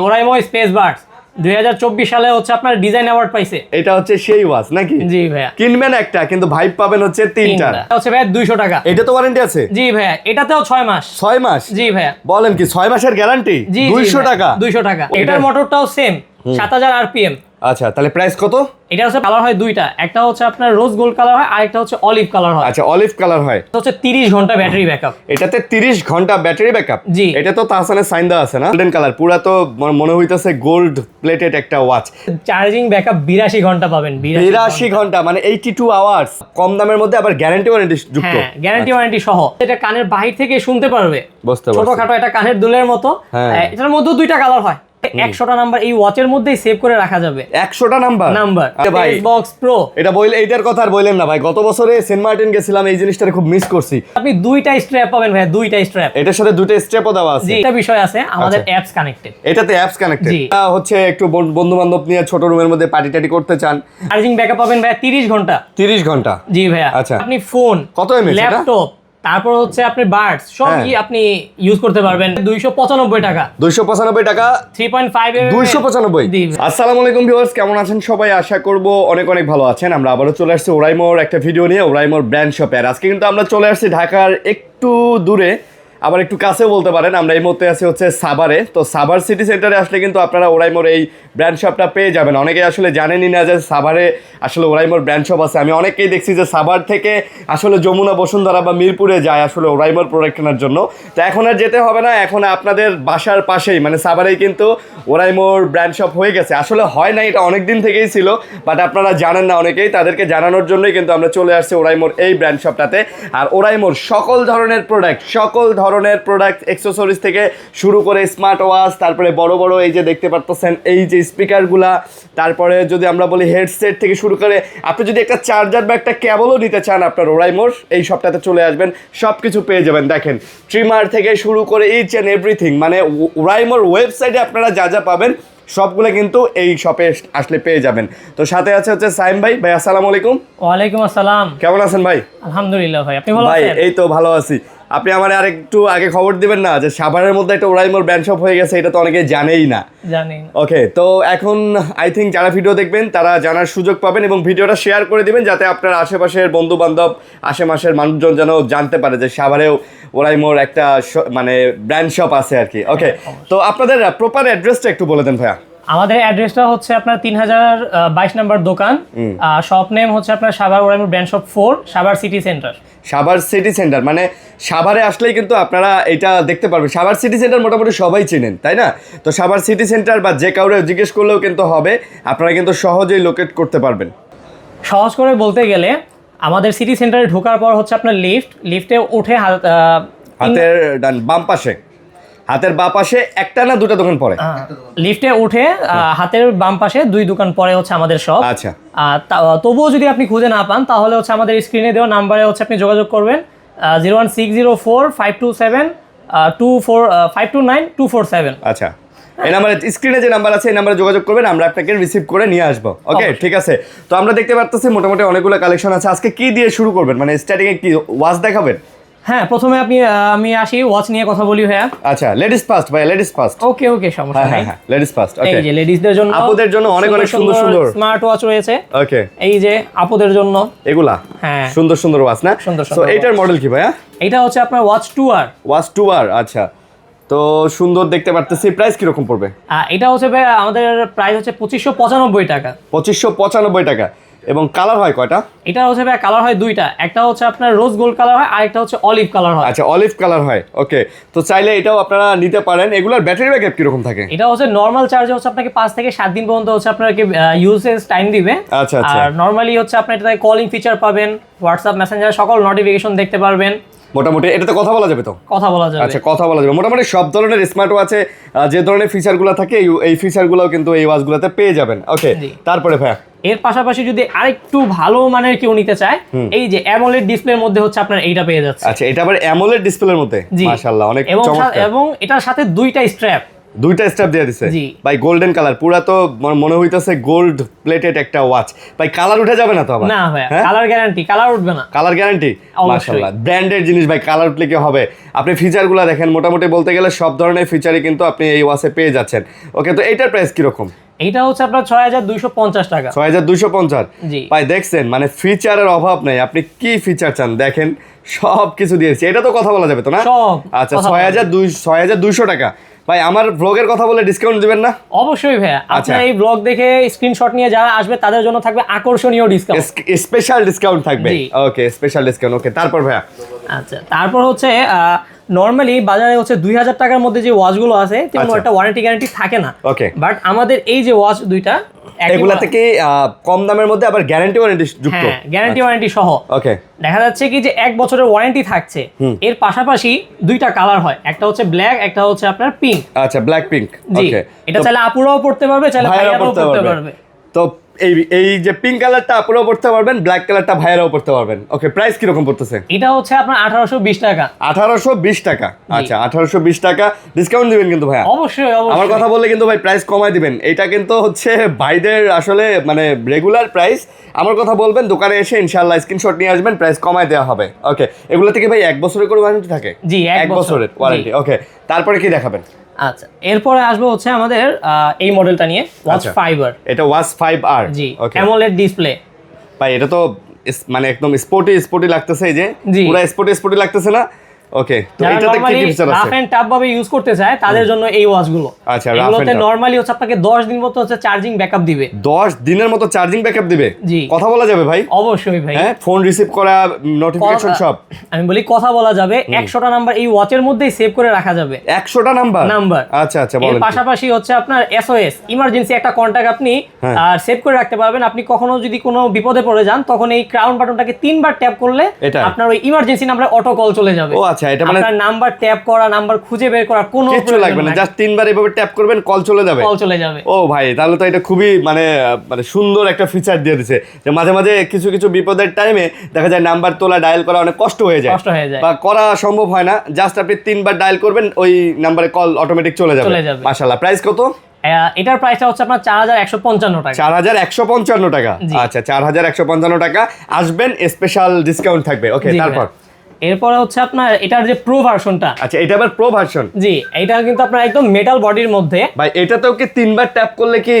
Oraimo space Buds 2024 সালে হচ্ছে আপনার ডিজাইন অ্যাওয়ার্ড পাইছে। এটা হচ্ছে সেই ওয়াচ নাকি? জি ভাইয়া। কিনবেন একটা কিন্তু ভাইব পাবেন হচ্ছে তিনটা। এটা হচ্ছে ভাইয়া 200 টাকা। এটা তো ওয়ারেন্টি আছে? জি ভাইয়া, এটাতেও 6 মাস। 6 মাস? জি ভাইয়া। বলেন কি 6 মাসের গ্যারান্টি? 200 টাকা? 200 টাকা। এটার মোটরটাও সেম 7000 আরপিএম। আচ্ছা, তাহলে প্রাইস কত? এটা হচ্ছে কালার হয় দুইটা, একটা হচ্ছে আপনার রোজ গোল্ড কালার হয়, আরেকটা হচ্ছে অলিভ কালার হয়। আচ্ছা, অলিভ কালার হয়। এটা হচ্ছে 30 ঘন্টা ব্যাটারি ব্যাকআপ। এটাতে 30 ঘন্টা ব্যাটারি ব্যাকআপ? জি। এটা তো তাহসানের সাইন দেওয়া আছে না? গোল্ডেন কালার, পুরা তো মনে হইতাছে গোল্ড প্লেটেড একটা ওয়াচ। চার্জিং ব্যাকআপ 82 ঘন্টা পাবেন। 82 ঘন্টা মানে 82 আওয়ার্স, কম দামের মধ্যে আবার গ্যারান্টি ওয়ারেন্টি যুক্ত। হ্যাঁ, গ্যারান্টি ওয়ারেন্টি সহ। এটা কানের বাহির থেকে শুনতে পারবে। বুঝতে পারছি। ছোটখাটো একটা কানের দুলের মতো। এটার মধ্যে দুইটা কালার হয়। 100টা নাম্বার এই ওয়াচের মধ্যেই সেভ করে রাখা যাবে। 100টা নাম্বার? ভাই বক্স প্রো। এটা বইলে এইটার কথা আর বললেন না ভাই, গত বছরে সেন্ট মার্টিন গেছিলাম, এই জিনিসটা খুব মিস করছি। আপনি দুইটা স্ট্র্যাপ পাবেন ভাই, দুইটা স্ট্র্যাপ। এটার সাথে দুইটা স্ট্র্যাপও দেওয়া আছে? জি, এটা বিষয় আছে আমাদের অ্যাপস কানেক্টেড। এটাতে অ্যাপস কানেক্টেড। হচ্ছে একটু বন্ধু বান্ধব নিয়ে ছোট রুমের মধ্যে পার্টি টাটি করতে চান, চার্জিং ব্যাকআপ পাবেন ভাই 30 ঘন্টা। 30 ঘন্টা? জি ভাইয়া। আচ্ছা, আপনি ফোন, কত এমএএইচ, ল্যাপটপ, তারপর হচ্ছে আপনি বাডস সব কি আপনি ইউজ করতে পারবেন। 295 টাকা। 295 টাকা? 3.5 295। আসসালামু আলাইকুম ভিউয়ার্স, কেমন আছেন সবাই? আশা করব অনেক অনেক ভালো আছেন। আমরা আবারও চলে আসছি ওরাইমোর একটা ভিডিও নিয়ে, ওরাইমোর ব্র্যান্ড শপে। আর আজকে কিন্তু আমরা চলে আসছি ঢাকার একটু দূরে, আবার একটু কাছেও বলতে পারেন। আমরা এই মুহূর্তে আছি হচ্ছে সাভারে। তো সাভার সিটি সেন্টারে আসলে কিন্তু আপনারা ওরাইমোর এই ব্র্যান্ড শপটা পেয়ে যাবেন। অনেকেই আসলে জানেনই না যে সাভারে আসলে ওরাইমোর ব্র্যান্ড শপ আছে। আমি অনেকেই দেখছি যে সাভার থেকে আসলে যমুনা, বসুন্ধরা বা মিরপুরে যায় আসলে ওরাইমোর প্রোডাক্ট কেনার জন্য। তো এখন আর যেতে হবে না, এখন আপনাদের বাসার পাশেই মানে সাভারেই কিন্তু ওরাইমোর ব্র্যান্ড শপ হয়ে গেছে। আসলে হয় না, এটা অনেক দিন থেকেই ছিল, বাট আপনারা জানেন না অনেকেই। তাদেরকে জানানোর জন্যই কিন্তু আমরা চলে আসছি ওরাইমোর এই ব্র্যান্ড শপটাতে। আর ওরাইমোর সকল ধরনের প্রোডাক্ট অ্যাকসেসরিজ থেকে শুরু করে স্মার্ট ওয়াচ, তারপরে বড় বড় এই যে দেখতে পারতেছেন এই যে স্পিকারগুলা, তারপরে যদি আমরা বলি হেডসেট থেকে শুরু করে আপনি যদি একটা চার্জার বা একটা কেবলও নিতে চান, আপনার ওরাইমোর এই শপটাতে চলে আসবেন, সব কিছু পেয়ে যাবেন। দেখেন, ট্রিমার থেকে শুরু করে ইচ অ্যান্ড এভরিথিং, মানে ওরাইমোর ওয়েবসাইটে আপনারা যা যা পাবেন সবগুলো কিন্তু এই শপে আসলে পেয়ে যাবেন। তো সাথে আছে হচ্ছে সাইম ভাই। ভাই আসসালামু আলাইকুম। ওয়ালাইকুম আসসালাম। কেমন আছেন ভাই? আলহামদুলিল্লাহ ভাই, আপনি ভালো আছেন? ভাই এই তো ভালো আছি। আপনি আমার আরেকটু আগে খবর দিবেন না যে সাভারের মধ্যে একটা ওরাইমোর ব্র্যান্ড শপ হয়ে গেছে? এটা তো অনেকে জানেই না। ওকে, তো এখন আই থিঙ্ক যারা ভিডিও দেখবেন তারা জানার সুযোগ পাবেন এবং ভিডিওটা শেয়ার করে দিবেন যাতে আপনার আশেপাশের বন্ধু বান্ধব, আশেপাশের মানুষজন যেন জানতে পারে যে সাভারেও ওরাইমোর একটা মানে ব্র্যান্ড শপ আছে আর কি। ওকে, তো আপনাদের প্রপার অ্যাড্রেসটা একটু বলে দেন ভাইয়া। আমাদের অ্যাড্রেসটা হচ্ছে আপনার 3022 নম্বর দোকান। শপ নেম হচ্ছে আপনার সাভার ওরাইমোর brand shop 4, Savar city centre. Savar city centre মানে সাভারে আসলেই কিন্তু আপনারা এটা দেখতে পারবেন। সাভার সিটি সেন্টার মোটামুটি সবাই চেনেন, তাই না? তো সাভার সিটি সেন্টার বা যে কাউরে জিজ্ঞেস করলেও কিন্তু হবে, আপনারা কিন্তু সহজেই লোকেট করতে পারবেন। সহজ করে বলতে গেলে আমাদের সিটি সেন্টারে ঢোকার পর হচ্ছে আপনার লিফটে উঠে হাতের ডান বাম পাশে, হাতের বাম পাশে একটা না দুটো দোকান পরে, লিফটে উঠে হাতের বাম পাশে 2 দোকান পরে হচ্ছে আমাদের শপ। আচ্ছা, তবুও যদি আপনি খুঁজে না পান তাহলে হচ্ছে আমাদের স্ক্রিনে দেওয়া নাম্বারে হচ্ছে আপনি যোগাযোগ করবেন 01604-529-247। আচ্ছা, এই নাম্বারে স্ক্রিনে যে নাম্বার আছে এই নাম্বারে যোগাযোগ করবেন, আমরা আপনাকে রিসিভ করে নিয়ে আসবো। ওকে, ঠিক আছে। তো আমরা দেখতে পারতেছি মোটামুটি অনেকগুলো কালেকশন আছে। আজকে কি দিয়ে শুরু করবেন, মানে স্টার্টিং এ কি ওয়াচ দেখাবেন? হ্যাঁ, প্রথমে আমি আসি ওয়াচ নিয়ে কথা বলি ভাইয়া। আচ্ছা, লেডিস ফার্স্ট ভাই, লেডিস ফার্স্ট। ওকে, সমস্যা নাই। হ্যাঁ, লেডিস ফার্স্ট। ওকে, এই যে লেডিসদের জন্য, আপুদের জন্য অনেক সুন্দর সুন্দর স্মার্ট ওয়াচ রয়েছে। ওকে, এই যে আপুদের জন্য এগুলা হ্যাঁ সুন্দর সুন্দর ওয়াচ না? তো এইটার মডেল কি ভাইয়া? এটা হচ্ছে আপনার ওয়াচ 2R। ওয়াচ 2R, আচ্ছা। তো সুন্দর দেখতে পারতেছি। প্রাইস কি রকম পড়বে? এটা হচ্ছে ভাই আমাদের প্রাইস হচ্ছে 2595 টাকা। 2595 টাকা। এবং কালার হয় কয়টা? এটা হচ্ছে ভাই কালার হয় দুইটা, একটা হচ্ছে আপনার রোজ গোল্ড কালার হয়, আরেকটা হচ্ছে অলিভ কালার হয়। আচ্ছা, অলিভ কালার হয়। ওকে, তো চাইলে এটাও আপনারা নিতে পারেন। এগুলোর ব্যাটারি ব্যাকআপ কি রকম থাকে? এটা হচ্ছে নরমাল চার্জে হচ্ছে আপনাকে 5 থেকে 7 দিন পর্যন্ত হচ্ছে আপনাকে ইউজেজ টাইম দিবে। আচ্ছা, আর নরমালি হচ্ছে আপনি এটাতে কলিং ফিচার পাবেন, হোয়াটসঅ্যাপ মেসেঞ্জার সকল নোটিফিকেশন দেখতে পারবেন। মোটামুটি এটাতে কথা বলা যাবে তো? কথা বলা যাবে। আচ্ছা, কথা বলা যাবে। মোটামুটি সব ধরনের স্মার্ট ওয়াচে যে ধরনের ফিচারগুলো থাকে এই ফিচারগুলোও কিন্তু এই ওয়াচগুলোতে পেয়ে যাবেন। ওকে, তারপরে ভাইয়া এর পাশাপাশি যদি আরেকটু ভালো মানের কেউ নিতে চায়, এই যে অ্যামোলেড ডিসপ্লের মধ্যে হচ্ছে আপনার এইটা পেয়ে যাচ্ছে। আচ্ছা, এটা আবার অ্যামোলেড ডিসপ্লের মধ্যে? মাশাআল্লাহ, অনেক চমৎকার। এবং এটার সাথে দুইটা স্ট্র্যাপ। দুইটা স্ট্র্যাপ দিয়ে দিছে জি। ভাই গোল্ডেন কালার পুরা তো মনে হইতাছে গোল্ড প্লেটেড একটা ওয়াচ ভাই কালার উঠে যাবে না তো আবার না ভাই হ্যাঁ? কালার গ্যারান্টি, কালার উঠবে না। কালার গ্যারান্টি অবশ্যই। মাশাআল্লাহ ব্র্যান্ডের জিনিস ভাই কালার উঠলে কি হবে আপনি ফিচারগুলো দেখেন মোটামুটি বলতে গেলে সব ধরনের ফিচারই কিন্তু আপনি এই ওয়াচে পেয়ে যাচ্ছেন ওকে তো এইটার প্রাইস কি রকম এইটা হচ্ছে আপনার 6250 টাকা। 6250 জি। ভাই দেখছেন মানে ফিচারের অভাব নাই আপনি কি ফিচার চান দেখেন সব কিছু দিয়েছি এটা তো কথা বলা যাবে তো না সব আচ্ছা কথা বলা 6200 টাকা ভাই আমার ব্লগের কথা বলে ডিসকাউন্ট দিবেন না অবশ্যই ভাইয়া, আচ্ছা। আপনার এই ব্লগ দেখে স্ক্রিনশট নিয়ে যারা আসবে তাদের জন্য থাকবে আকর্ষণীয় ডিসকাউন্ট। স্পেশাল ডিসকাউন্ট থাকবে জি। ওকে স্পেশাল ডিসকাউন্ট ওকে তারপর ভাইয়া আচ্ছা, তারপর হচ্ছে নর্মালি বাজারে হচ্ছে 2000 টাকার মধ্যে যে ওয়াচগুলো আছে তেমন আচ্ছা। একটা ওয়ারেন্টি গ্যারান্টি থাকে না। ওকে বাট আমাদের এই যে ওয়াচ দুইটা এগুলা থেকে কম দামের মধ্যে আবার গ্যারান্টি ওয়ারেন্টি যুক্ত হ্যাঁ গ্যারান্টি ওয়ারেন্টি সহ ওকে দেখা যাচ্ছে কি যে 1 বছরের ওয়ারেন্টি থাকছে। এর পাশাপাশি দুইটা কালার হয়, একটা হচ্ছে ব্ল্যাক, একটা হচ্ছে আপনার পিঙ্ক। আচ্ছা ব্ল্যাক পিঙ্ক জি, ওকে এটা চাইলে আপুরাও পড়তে পারবে, চাইলে ভাইয়ারাও ভাইয়ারাও পড়তে পড়তে পারবে। পারবে। তো এই যে পিঙ্ক কালারটা আপুরাও পড়তে পারবেন ব্ল্যাক কালারটা ভাইয়ারাও পড়তে পারবেন ওকে প্রাইস কিরকম পড়তেছে এটা হচ্ছে আপনার 1820 টাকা। 1820 টাকা আচ্ছা 1820 টাকা ডিসকাউন্ট দিবেন কিন্তু ভাইয়া অবশ্যই আমার অবশ্যই। কথা বললে কিন্তু ভাই প্রাইস কমায় দিবেন এটা কিন্তু হচ্ছে ভাইদের আসলে মানে রেগুলার প্রাইস আমার কথা বলবেন দোকানে এসে ইনশাআল্লাহ স্ক্রিনশট নিয়ে আসবেন প্রাইস কমায় দেওয়া হবে ওকে এগুলো থেকে ভাই 1 বছরের করে ওয়ারেন্টি থাকে জি, 1 বছরের ওয়ারেন্টি ওকে তারপরে কি দেখাবেন আচ্ছা, এরপরে আসবে হচ্ছে আমাদের এই মডেলটা নিয়ে ওয়াচ আচ্ছা। ফাইবার। এটা ওয়াচ 5R জি, ওকে অ্যামোলেড ডিসপ্লে। ভাই এটা তো মানে একদম স্পোর্টি লাগতেছে এই যে জি। পুরো স্পোর্টি লাগতেছে না ওকে তো যারা এটাতে কি নরমালি কি ফিচার রাফ আছে এন্ড টাফ ভাবে ইউজ করতে চায় তাদের জন্য এই ওয়াচগুলো। আচ্ছা, rough and এগুলোতে tough। নরমালি হচ্ছে আপনাকে 10 দিন মতো হচ্ছে চার্জিং ব্যাকআপ দিবে। 10 দিনের মতো চার্জিং ব্যাকআপ দিবে জি। কথা বলা যাবে ভাই অবশ্যই ভাই, হ্যাঁ ফোন রিসিভ করা নোটিফিকেশন সব আমি বলি কথা বলা যাবে। 100টা নাম্বার এই ওয়াচের মধ্যেই সেভ করে রাখা যাবে। 100টা নাম্বার নাম্বার আচ্ছা আচ্ছা এর বলেন কি? পাশাপাশি হচ্ছে আপনার এসওএস ইমার্জেন্সি একটা কন্টাক্ট আপনি হ্যাঁ। সেভ করে রাখতে পারবেন। আপনি কখনো যদি কোনো বিপদে পড়ে যান তখন এই ক্রাউন বাটনটাকে 3 বার ট্যাপ করলে এটা? আপনার ওই ইমার্জেন্সি নাম্বারে অটো কল চলে যাবে। ও আচ্ছা এটা মানে আপনার নাম্বার ট্যাপ করা, নাম্বার খুঁজে বের করা কোনো কিচ্ছু লাগবে না জাস্ট 3 বার এভাবে ট্যাপ করবেন কল চলে যাবে কল চলে যাবে। ও ভাই তাহলে তো এটা খুবই মানে সুন্দর একটা ফিচার দিয়ে দিছে যে মাঝে মাঝে কিছু বিপদের টাইমে দেখা যায় নাম্বার তোলা ডায়াল করা অনেক কষ্ট হয়ে যায় কষ্ট হয়ে যায়। বা করা সম্ভব হয় না জাস্ট আপনি 3 বার ডায়াল করবেন ওই নাম্বারে কল অটোমেটিক চলে যাবে চলে যাবে। মাশাআল্লাহ প্রাইস কত এটার প্রাইসটা হচ্ছে আপনার 4155 টাকা। 4155 টাকা জি। আচ্ছা 4155 টাকা আসবেন স্পেশাল ডিসকাউন্ট থাকবে ওকে জি তারপর ভাই। এরপরে হচ্ছে আপনার এটার যে প্রো ভার্সনটা, আচ্ছা এটা আবার প্রো ভার্সন জি এটা কিন্তু আপনার একদম মেটাল বডির মধ্যে। ভাই এটাতেও কি 3 বার ট্যাপ করলে কি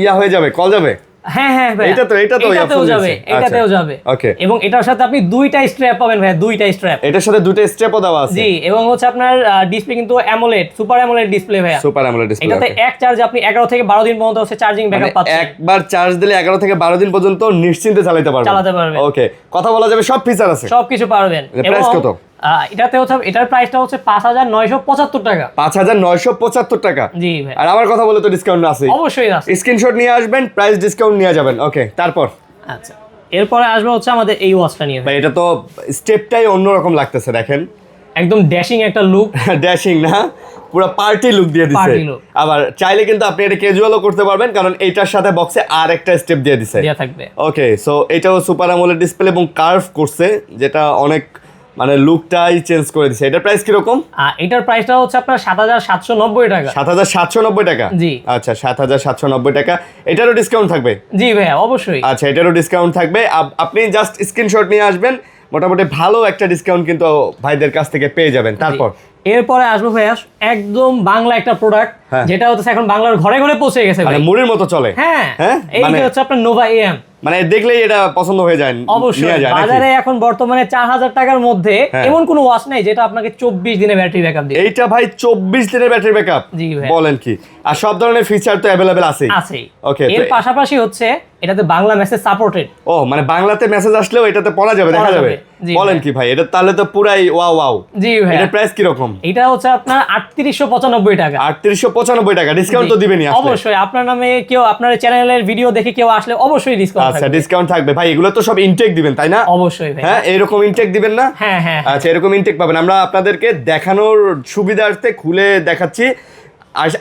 ইয়া হয়ে যাবে কল যাবে হ্যাঁ হ্যাঁ ভাই, এটা তো এটাতেও option যাবে, দিয়েছে। এটাতেও আচ্ছা। যাবে। ওকে এবং এটার সাথে আপনি দুইটা স্ট্র্যাপ পাবেন ভাই, দুইটা স্ট্র্যাপ। এটার সাথে দুটো স্টেপও দেওয়া আছে জি, এবং হচ্ছে আপনার ডিসপ্লে কিন্তু অ্যামোলেড, সুপার অ্যামোলেড ডিসপ্লে ভাইয়া। সুপার অ্যামোলেড ডিসপ্লে এটাতে এক চার্জে আপনি 11 থেকে 12 দিন পর্যন্ত হচ্ছে চার্জিং ব্যাকআপ পাচ্ছেন। একবার চার্জ দিলে 11 থেকে 12 দিন পর্যন্ত নিশ্চিন্তে চালাতে পারবেন ওকে কথা বলা যাবে সব ফিচার আছে সবকিছু পারবেন। প্রাইস কত এটাতে হচ্ছে এটার প্রাইসটা হচ্ছে 5975 টাকা। 5975 টাকা জি ভাই, আর আমার কথা বলে তো ডিসকাউন্ট আছে অবশ্যই আছে। স্ক্রিনশট নিয়ে আসবেন প্রাইস ডিসকাউন্ট নিয়ে যাবেন ওকে তারপর আচ্ছা, এরপরে আসবে হচ্ছে আমাদের এই ওয়াচটা নিয়ে। ভাই এটা তো স্টেপটাই অন্যরকম লাগতেছে দেখেন একদম ড্যাশিং একটা লুক, ড্যাশিং না পুরো পার্টি লুক দিয়ে দিছে Party look। আবার চাইলে কিন্তু আপনি এটা ক্যাজুয়ালও করতে পারবেন কারণ এইটার সাথে বক্সে আর একটা স্টেপ দিয়ে দিছে দেয়া থাকবে। ওকে সো এটাও সুপার অ্যামোলেড ডিসপ্লে এবং কার্ভ করছে যেটা অনেক মানে লুকটাই চেঞ্জ করে দিছে এটার প্রাইস কিরকম এটার প্রাইসটা হচ্ছে আপনার 7790 টাকা। 7790 টাকা জি। আচ্ছা 7790 টাকা এটারও ডিসকাউন্ট থাকবে জি ভাইয়া অবশ্যই। আচ্ছা এটারও ডিসকাউন্ট থাকবে আপনি জাস্ট স্ক্রিনশট নিয়ে আসবেন মোটামুটি ভালো একটা ডিসকাউন্ট কিন্তু ভাইদের কাছ থেকে পেয়ে যাবেন তারপর এরপরে আসবো ভাইয়া একদম বাংলা একটা প্রোডাক্ট, হ্যাঁ। যেটা হচ্ছে এখন বাংলার ঘরে ঘরে পৌঁছে গেছে মানে ভাই। মুড়ির মতো চলে হ্যাঁ হ্যাঁ এই মানে যে হচ্ছে আপনার নোভা এএম। মানে দেখলেই এটা পছন্দ হয়ে যায় অবশ্যই নেওয়া যায় নাকি? বাজারে এখন বর্তমানে 4000 টাকার মধ্যে হ্যাঁ। এমন কোনো ওয়াচ নাই যেটা আপনাকে 24 দিনে ব্যাটারি ব্যাকআপ দিবে। এইটা ভাই 24 দিনের ব্যাটারি ব্যাকআপ জি ভাই। বলেন কি আর সব ধরনের ফিচার তো অ্যাভেলেবেল আছে আছেই। ওকে এর পাশাপাশি হচ্ছে এটাতে বাংলা মেসেজ সাপোর্টেড। ও মানে বাংলাতে মেসেজ আসলেও এটাতে পড়া যাবে দেখা পড়া যাবে যাবে। জি বলেন ভাই। কি ভাই এটা তাহলে তো পুরাই ওয়াও ওয়াও জি ভাই, এটার প্রাইস কি রকম এটা হচ্ছে আপনার 3895 টাকা। 3895 টাকা ডিসকাউন্ট তো জি, দিবেনই আসলে অবশ্যই। আপনার নামে কেউ আপনার চ্যানেলের ভিডিও দেখে কেউ আসলে অবশ্যই ডিসকাউন্ট আচ্ছা থাকবে। ডিসকাউন্ট থাকবে ভাই এগুলো তো সব ইনটেক দিবেন তাই না অবশ্যই ভাই। হ্যাঁ এরকম ইনটেক দিবেন না হ্যাঁ হ্যাঁ হ্যাঁ। আচ্ছা এরকম ইনটেক পাবেন আমরা আপনাদেরকে দেখানোর সুবিধার্থে খুলে দেখাচ্ছি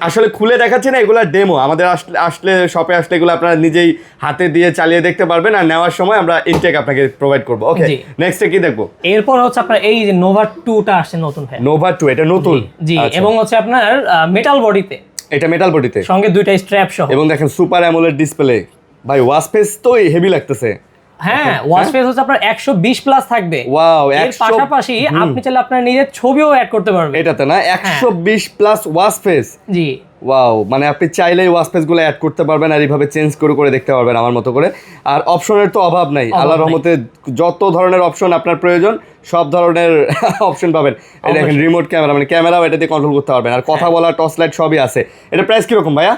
আসলে খুলে দেখাচ্ছি না এগুলা ডেমো আমাদের আসলে শপে আসলে এগুলো আপনারা নিজেই হাতে দিয়ে চালিয়ে দেখতে পারবেন আর নেওয়ার সময় আমরা ইনটেক আপনাকে প্রোভাইড করবো ওকে জি। নেক্সটে কি দেখবো এরপর হচ্ছে আপনার এই যে নোভা 2টা আসছে নতুন ভাই। নোভা 2 এটা নতুন জি, আচ্ছা। এবং হচ্ছে আপনার মেটাল বডিতে। এটা মেটাল বডিতে, সঙ্গে দুইটা স্ট্র্যাপ সহ। এবং দেখেন সুপার অ্যামোলেড ডিসপ্লে। ভাই ওয়াচ ফেস তো হেভি লাগতেছে। হ্যাঁ, ওয়াচ ফেস হচ্ছে আপনার 120 প্লাস থাকবে। ওয়াও, এর পাশাপাশি আপনি চাইলে আপনার নিজের ছবিও অ্যাড করতে পারবেন এটাতে না, 120 প্লাস ওয়াচ ফেস। জি, ওয়াও, মানে আপনি চাইলেই ওয়াচ ফেস গুলো অ্যাড করতে পারবেন আর এইভাবে চেঞ্জ করে করে দেখতে পারবেন আমার মতো করে। আর অপশনের তো অভাব নাই, আল্লাহর রহমতে যত ধরনের অপশন আপনার প্রয়োজন সব ধরনের অপশন পাবেন। এই দেখেন রিমোট ক্যামেরা, মানে ক্যামেরাও এটা দিয়ে কন্ট্রোল করতে পারবেন, আর কথা বলা, টর্চ লাইট সবই আছে। এটা প্রাইস কিরকম ভাইয়া?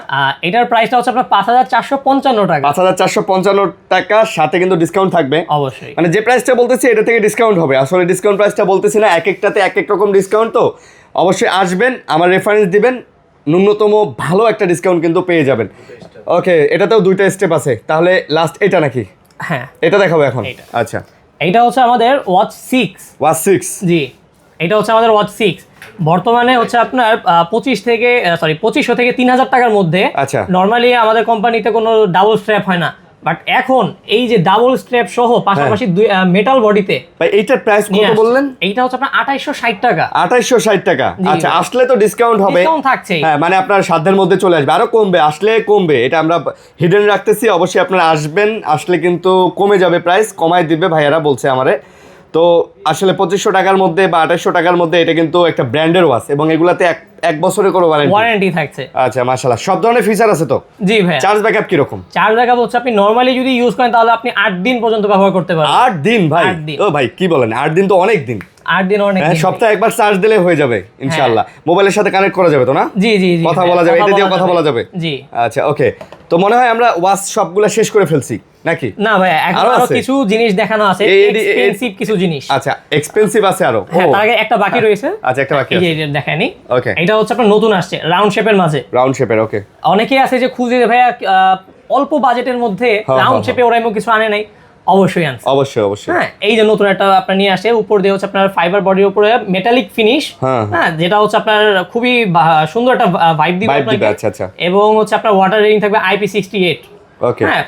এটার প্রাইসটা হচ্ছে আপনার 5455 টাকা। 5455 টাকা, সাথে কিন্তু ডিসকাউন্ট থাকবে অবশ্যই। মানে যে প্রাইসটা বলতেছি এটা থেকে ডিসকাউন্ট হবে। আসলে ডিসকাউন্ট প্রাইসটা বলতেছি না, এক একটাতে এক এক রকম ডিসকাউন্ট। তো অবশ্যই আসবেন, আমার রেফারেন্স দিবেন, ন্যূনতম ভালো একটা ডিসকাউন্ট কিন্তু পেয়ে যাবেন। ওকে, এটাতেও দুইটা স্টেপ আছে, তাহলে লাস্ট এটা নাকি? হ্যাঁ, এটা দেখাবো এখন। আচ্ছা, এটা হচ্ছে আমাদের ওয়াচ 6। ওয়াচ 6, জি, এটা হচ্ছে আমাদের ওয়াচ 6। বর্তমানে হচ্ছে আপনার 2500 থেকে 3000 টাকার মধ্যে। আচ্ছা, নরমালি আমাদের কোম্পানিতে কোনো ডাবল স্ট্র্যাপ হয় না, বাট এখন এই যে ডাবল স্ট্র্যাপ সহ পাশাপাশি মেটাল বডিতে। ভাই এইটার প্রাইস কত বললেন? এইটা হচ্ছে আপনার 2860 টাকা। 2860 টাকা। আচ্ছা, আসলে তো ডিসকাউন্ট হবে, ডিসকাউন্ট থাকছে। হ্যাঁ, মানে আপনার সাধ্যের মধ্যে চলে আসবে, আরো কমবে, আসলে কমবে, এটা আমরা হিডেন রাখতেছি। অবশ্যই আপনারা আসবেন, আসলে কিন্তু কমে যাবে, প্রাইস কমায় দিবে ভাইয়ারা বলছে আমারে। তো আসলে 2500 টাকার মধ্যে বা 2800 টাকার মধ্যে এটা কিন্তু একটা ব্র্যান্ডের ওয়াচ, এবং এগুলাতে এক বছরের কোনো ওয়ারেন্টি থাকছে। আচ্ছা, মাশাআল্লাহ, সব ধরনের ফিচার আছে তো? জি ভাই। চার্জ ব্যাকআপ কি রকম? চার্জ ব্যাকআপ হচ্ছে আপনি নরমালি যদি ইউজ করেন তাহলে আপনি 8 দিন পর্যন্ত ব্যবহার করতে পারবেন। 8 দিন ভাই? ও ভাই কি বলেন, 8 দিন তো অনেক দিন। 8 দিন অনেক দিন। সপ্তাহে একবার চার্জ দিলে হয়ে যাবে ইনশাআল্লাহ। মোবাইলের সাথে কানেক্ট করা যাবে তো না? জি জি জি, কথা বলা যাবে, এটা দিয়ে কথা বলা যাবে। জি। আচ্ছা, ওকে, তো মনে হয় আমরা ওয়াচ সবগুলা শেষ করে ফেলছি নাকি? না ভাই, এখন আরো কিছু জিনিস দেখানো আছে, এক্সপেন্সিভ কিছু জিনিস। আচ্ছা, এক্সপেন্সিভ আছে আরো? হ্যাঁ, তার আগে একটা বাকি রয়েছে। আচ্ছা, একটা বাকি আছে, এই যে দেখানি। ওকে, এটা হচ্ছে আপনার নতুন আসছে, রাউন্ড শেপের মাঝে। রাউন্ড শেপের, ওকে। অনেকেই আছে যে খুঁজে ভাইয়া অল্প বাজেটের মধ্যে রাউন্ড শেপে ওরাইমো কিছু আনে নাই, অবশ্যই আনছে। অবশ্যই অবশ্যই। হ্যাঁ, এই যে নতুন একটা আপনার নিয়ে আসে, উপর দিয়ে হচ্ছে আপনার ফাইবার বডির উপরে মেটালিক ফিনিশ। হ্যাঁ, যেটা হচ্ছে আপনার খুবই সুন্দর একটা ভাইব দিবে আপনাকে। আচ্ছা আচ্ছা। এবং হচ্ছে আপনার ওয়াটার রেটিং থাকবে IP68। ওকে, হ্যাঁ,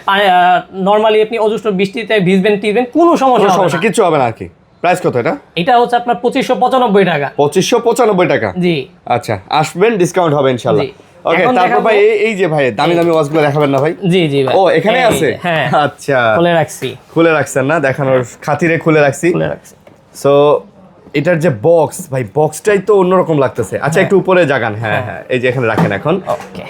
নরমালি আপনি অজস্র বৃষ্টিতে ভিজবেন কোনো সমস্যা কিছু হবে না আর কি। প্রাইস কত এটা? এটা হচ্ছে আপনার 2595 টাকা। 2595 টাকা। জি। আচ্ছা, আসবেন, ডিসকাউন্ট হবে ইনশাআল্লাহ। ওকে, তারপর ভাই এই যে ভাই দামি দামি ওয়াচগুলো দেখাবেন না ভাই? জি জি ভাই। ও, এখানে আছে? হ্যাঁ, আচ্ছা, খুলে রাখছেন না, দেখানোর খাতিরে খুলে রাখছি। সো এটার যে বক্স, ভাই বক্সটাই তো অন্যরকম লাগতেছে। আচ্ছা, একটু উপরে জাগান। হ্যাঁ হ্যাঁ, এই যে এখানে রাখেন এখন।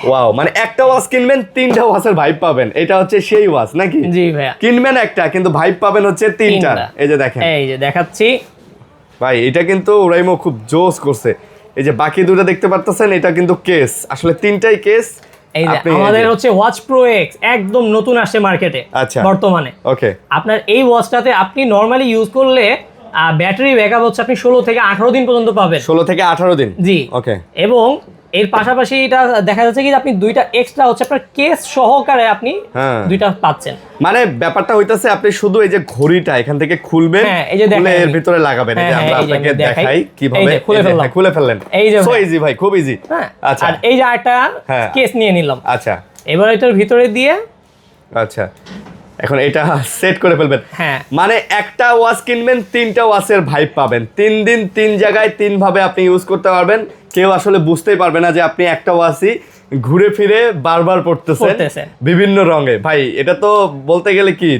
ওয়াও, মানে একটা ওয়াচ কিনবেন 3টা ওয়াচের ভাইব পাবেন। এটা হচ্ছে সেই ওয়াচ নাকি? জি ভাই। কিনবেন একটা, কিন্তু ভাইব পাবেন হচ্ছে 3টা। এই যে দেখেন, এই যে দেখাচ্ছি ভাই, এটা কিন্তু ওরাইমো খুব জোস করছে। এই যে বাকি দুটো দেখতে পারতেছেন, এটা কিন্তু কেস, আসলে 3টাই কেস। এই যে আমাদের হচ্ছে ওয়াচ প্রো এক্স, একদম নতুন আসছে মার্কেটে বর্তমানে। ওকে, আপনার এই ওয়াচটাতে আপনি নরমালি ইউজ করলে ব্যাটারি ব্যাকআপ হচ্ছে আপনি 16 থেকে 18 দিন পর্যন্ত পাবেন। 16 থেকে 18 দিন? জি। ওকে, এবং এর পাশাপাশি এটা দেখা যাচ্ছে কি আপনি দুইটা এক্সট্রা হচ্ছে আপনার কেস সহকারে আপনি দুইটা পাচ্ছেন। মানে ব্যাপারটা হইতাছে আপনি শুধু এই যে ঘড়িটা এখান থেকে খুলবেন, এই যে খুলে এর ভিতরে লাগাবেন। এই যে আমরা আপনাকে দেখাই কিভাবে। খুলে ফেললেন, এই যে সো ইজি ভাই, খুব ইজি। আচ্ছা, আর এই যে একটা কেস নিয়ে নিলাম। আচ্ছা, এবার এটার ভিতরে দিয়ে, আচ্ছা, এখন এটা সেট করে ফেলবেন। মানে একটা ওয়াচ কিনবেন, 3টা ওয়াচের ভাইব পাবেন। 3 দিন 3 জায়গায় 3 ভাবে আপনি ইউজ করতে পারবেন। কেউ আসলে বুঝতেই পারবে না যে আপনি একটা ওয়াচই ঘুরে ফিরে বারবার পড়তেছেন বিভিন্ন রঙে। ভাই, এটা তো বলতে গেলে কি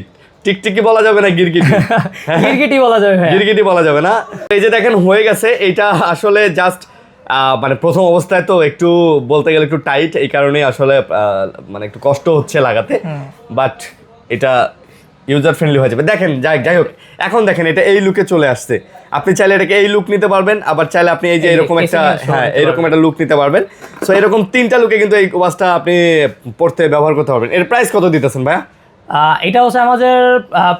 টিকটিকি বলা যাবে না, গিরগিটি বলা যাবে, গিরগিটি বলা যাবে না। এই যে দেখেন হয়ে গেছে। এটা আসলে জাস্ট মানে প্রথম অবস্থায় তো একটু বলতে গেলে একটু টাইট, এই কারণেই আসলে মানে একটু কষ্ট হচ্ছে লাগাতে, বাট এটা ইউজার ফ্রেন্ডলি হয়ে যাবে। দেখেন, যাই হোক, এখন দেখেন এটা এই লুকে চলে আসছে। আপনি চাইলে এটাকে এই লুক নিতে পারবেন, আবার চাইলে আপনি এই যে এরকম একটা, হ্যাঁ, এরকম একটা লুক নিতে পারবেন। সো এরকম 3টা লুকে কিন্তু এই ওয়াচটা আপনি পড়তে ব্যবহার করতে পারবেন। এর প্রাইস কত দিতেছেন ভাইয়া? এটা হচ্ছে আমাদের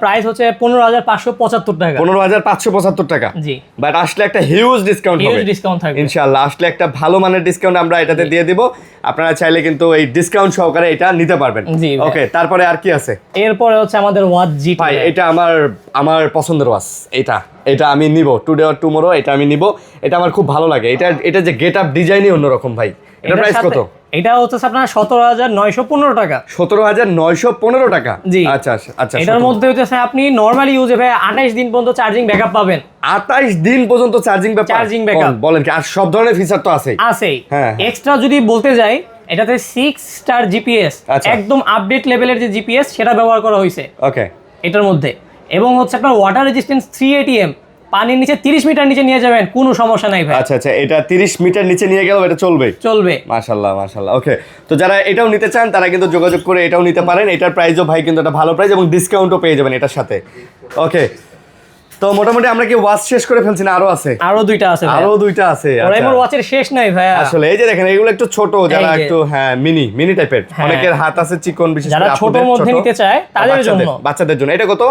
প্রাইস হচ্ছে 15,575 টাকা। 15,575 টাকা। জি। বাট আসলে একটা হিউজ ডিসকাউন্ট হবে, ইনশাআল্লাহ। আসলে একটা ভালো মানের ডিসকাউন্ট আমরা এটাতে দিয়ে দিব। আপনারা চাইলে কিন্তু এই ডিসকাউন্ট সহকারে এটা নিতে পারবেন। ওকে, তারপরে আর কি আছে? এরপরে হচ্ছে আমাদের ওয়াচ জিটি। ভাই, এটা আমার পছন্দের ওয়াচ। এটা আমি নিব টুডে অর টুমরো, এটা আমি নিব। এটা আমার খুব ভালো লাগে। এটা যে গেট আপ ডিজাইনই অন্যরকম ভাই। এটা প্রাইস কত? এটা হচ্ছে আপনার 17,915 টাকা। 17,915 টাকা। জি। আচ্ছা আচ্ছা, এটার মধ্যে হচ্ছে আপনি নরমালি ইউজে ভাই 28 দিন পর্যন্ত চার্জিং ব্যাকআপ পাবেন। 28 দিন পর্যন্ত চার্জিং ব্যাকআপ বলেন কি? আর সব ধরনের ফিচার তো আছেই। এক্সট্রা যদি বলতে যাই, এটাতে 6 স্টার জিপিএস, আচ্ছা। একদম আপডেট লেভেলের যে জিপিএস সেটা ব্যবহার করা হয়েছে ওকে এটার মধ্যে। এবং হচ্ছে আপনার ওয়াটার রেজিস্ট্যান্স 3 ATM, পানির নিচে 30 মিটার নিচে নিয়ে যাবেন, কোনো সমস্যা নাই ভাই। আচ্ছা আচ্ছা, এটা 30 মিটার নিচে নিয়ে গেলেও এটা চলবে? চলবে। মাশাআল্লাহ মাশাআল্লাহ। ওকে, তো যারা এটাও নিতে চান তারা কিন্তু যোগাযোগ করে এটাও নিতে পারেন। এটার প্রাইসও ভাই কিন্তু একটা ভালো প্রাইস এবং ডিসকাউন্টও পেয়ে যাবেন এটার সাথে। ওকে, তো মোটামুটি আমরা কি ওয়াচ শেষ করে ফেলছি না আরো আছে? আরো দুইটা আছে ভাই, আরো দুইটা আছে। ওরাইমোর ওয়াচের শেষ নাই ভাই। আসলে এই যে দেখেন এগুলো একটু ছোট, যারা এই যে। একটু হ্যাঁ মিনি টাইপের, অনেকের হাত আছে চিকন, বিশেষ যারা করে ছোট আপুদের মধ্যে নিতে চায় তাদের জন্য, বাচ্চাদের জন্য। এটা কত?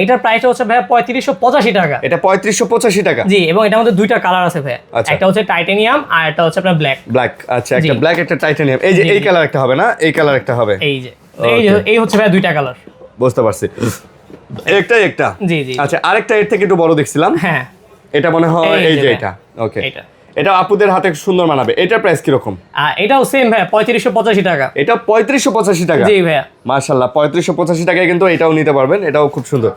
এটার প্রাইসটা হচ্ছে ভাই 3585 টাকা। এটা 3585 টাকা। জি, এবং এটার মধ্যে দুইটা কালার আছে ভাই, আচ্ছা। একটা হচ্ছে টাইটানিয়াম আর একটা হচ্ছে আপনার ব্ল্যাক। আচ্ছা, একটা ব্ল্যাক একটা টাইটানিয়াম। এই যে এই কালার একটা হবে না, এই কালার একটা হবে। এই হচ্ছে ভাই দুইটা কালার। বুঝতে পারছি, একটা। জি। আচ্ছা, আরেকটা এর থেকে একটু বড় দেখছিলাম। হ্যাঁ, এটা মনে হয় এই যে ভাই। এটা। ওকে, এটা এটা আপুদের হাতে সুন্দর মানাবে। এটার প্রাইস কি রকম? এটাও সেম ভাই, 3585 টাকা। এটা 3585 টাকা। জি ভাইয়া, মাশাআল্লাহ, 3585 টাকায় কিন্তু এটাও নিতে পারবেন। এটাও খুব সুন্দর।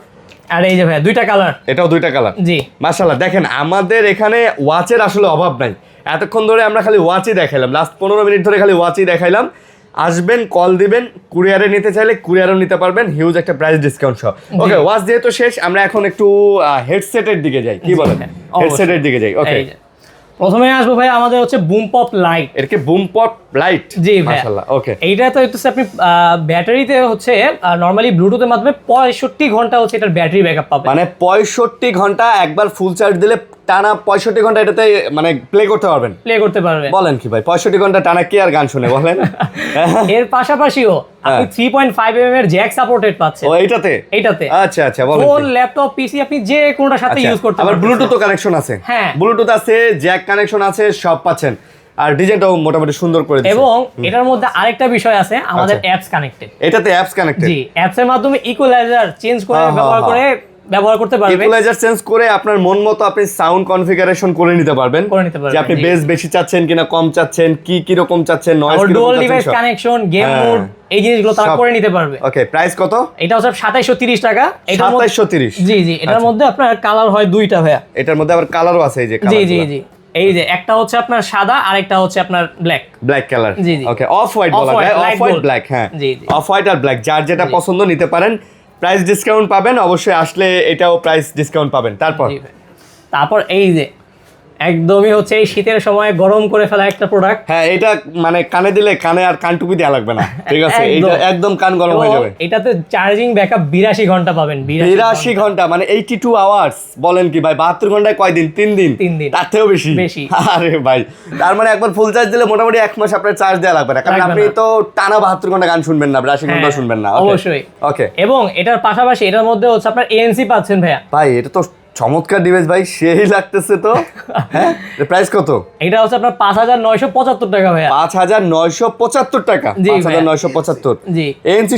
আর এই যে ভাইয়া দুইটা কালার। এটাও দুইটা কালার। জি মাশাআল্লাহ, দেখেন আমাদের এখানে ওয়াচের আসলে অভাব নাই। এতক্ষণ ধরে আমরা খালি ওয়াচই দেখাইলাম, লাস্ট 15 মিনিট ধরে খালি ওয়াচই দেখাইলাম। আসবেন, কল দিবেন, কুরিয়ারে নিতে চাইলে কুরিয়ারও নিতে পারবেন, হিউজ একটা প্রাইস ডিসকাউন্ট সহ। ওকে, ওয়াচ যেহেতু শেষ, আমরা এখন একটু হেডসেটের দিকে যাই। কি বলেন? হেডসেটের দিকে যাই। ওকে, প্রথমে আসবো ভাই আমাদের হচ্ছে বুম পপ লাইট। এর কি বুম পপ লাইট? জি ভাই, মাশাআল্লাহ। ওকে, এইটা তো হচ্ছে আপনি ব্যাটারিতে হচ্ছে নরমালি ব্লুটুথের মাধ্যমে 65 ঘন্টা হচ্ছে এটার ব্যাটারি ব্যাকআপ পাবেন। মানে 65 ঘন্টা একবার ফুল চার্জ দিলে টানা 65 ঘন্টা এটাতে মানে প্লে করতে পারবেন। বলেন কি ভাই, 65 ঘন্টা টানা কি আর গান শুনে বলেন? এর পাশাপাশিও আপনি 3.5 mm এর জ্যাক সাপোর্টেড পাচ্ছেন। ও এইটাতে? আচ্ছা আচ্ছা, বলেন। ফোন, ল্যাপটপ, পিসি আপনি যে কোনটার সাথে ইউজ করতে পারবেন। আবার ব্লুটুথও কানেকশন আছে। হ্যাঁ, ব্লুটুথ আছে, জ্যাক কানেকশন আছে, সব পাচ্ছেন। আর ডিজাইনটাও মোটামুটি সুন্দর করে দিয়েছে। এবং এটার মধ্যে আরেকটা বিষয় আছে, আমাদের অ্যাপস কানেক্টেড। এটাতে অ্যাপস কানেক্টেড? জি, অ্যাপস এর মাধ্যমে ইকুয়ালাইজার চেঞ্জ করে ব্যবহার করতে পারবেন। ইকুয়ালাইজার চেঞ্জ করে আপনার মন মতো আপনি সাউন্ড কনফিগারেশন করে নিতে পারবেন। যে আপনি বেস বেশি চাচ্ছেন কিনা, কম চাচ্ছেন, কি রকম চাচ্ছেন, নয়েজ কি রকম চাচ্ছেন, dual device connection, game mode, এই জিনিসগুলো তারা করে নিতে পারবে। ওকে, প্রাইস কত? এটা হচ্ছে 2730 টাকা। 2730? জি, এটার মধ্যে আপনার কালার হয় দুইটা ভাইয়া। এটার মধ্যে আবার কালারও আছে, এই যে কালার। জি, এই যে একটা হচ্ছে আপনার সাদা আর একটা হচ্ছে আপনার ব্ল্যাক কালার। জি। ওকে, অফ হোয়াইট বলা যায়, অফ হোয়াইট ব্ল্যাক। হ্যাঁ, অফ হোয়াইট আর ব্ল্যাক, যার যেটা পছন্দ নিতে পারেন। প্রাইস ডিসকাউন্ট পাবেন অবশ্যই, আসলে এটাও প্রাইস ডিসকাউন্ট পাবেন। তারপর এই যে একদমই হচ্ছে এই শীতের সময় গরম করে ফেলা একটা প্রোডাক্ট। হ্যাঁ, এটা মানে কানে দিলে কানে আর কান টুপি দেওয়া লাগবে না, ঠিক আছে? এটা একদম কান গরম হয়ে যাবে। এটাতে চার্জিং ব্যাকআপ 82 ঘন্টা পাবেন। 82 ঘন্টা মানে 82 আওয়ার্স। বলেন কি ভাই, 72 ঘন্টায় কয়দিন? 3 দিন। তার থেকেও বেশি। আরে ভাই, তার মানে একবার ফুল চার্জ দিলে মোটামুটি 1 মাস আপনার চার্জ দেওয়া লাগবে না, কারণ আপনি তো টানা 72 ঘন্টা গান শুনবেন না, 82 ঘন্টা শুনবেন না। অবশ্যই। ওকে, এবং এটার পাশাপাশি এটার মধ্যে হচ্ছে আপনার ANC পাচ্ছেন ভাইয়া। ভাই এটা তো চমৎকার ডিভাইস ভাই, সেই লাগতেছে তো। হ্যাঁ, প্রাইস কত? এটা হচ্ছে আপনার 5975 টাকা ভাইয়া। 5975 টাকা? 5975? জি, ANC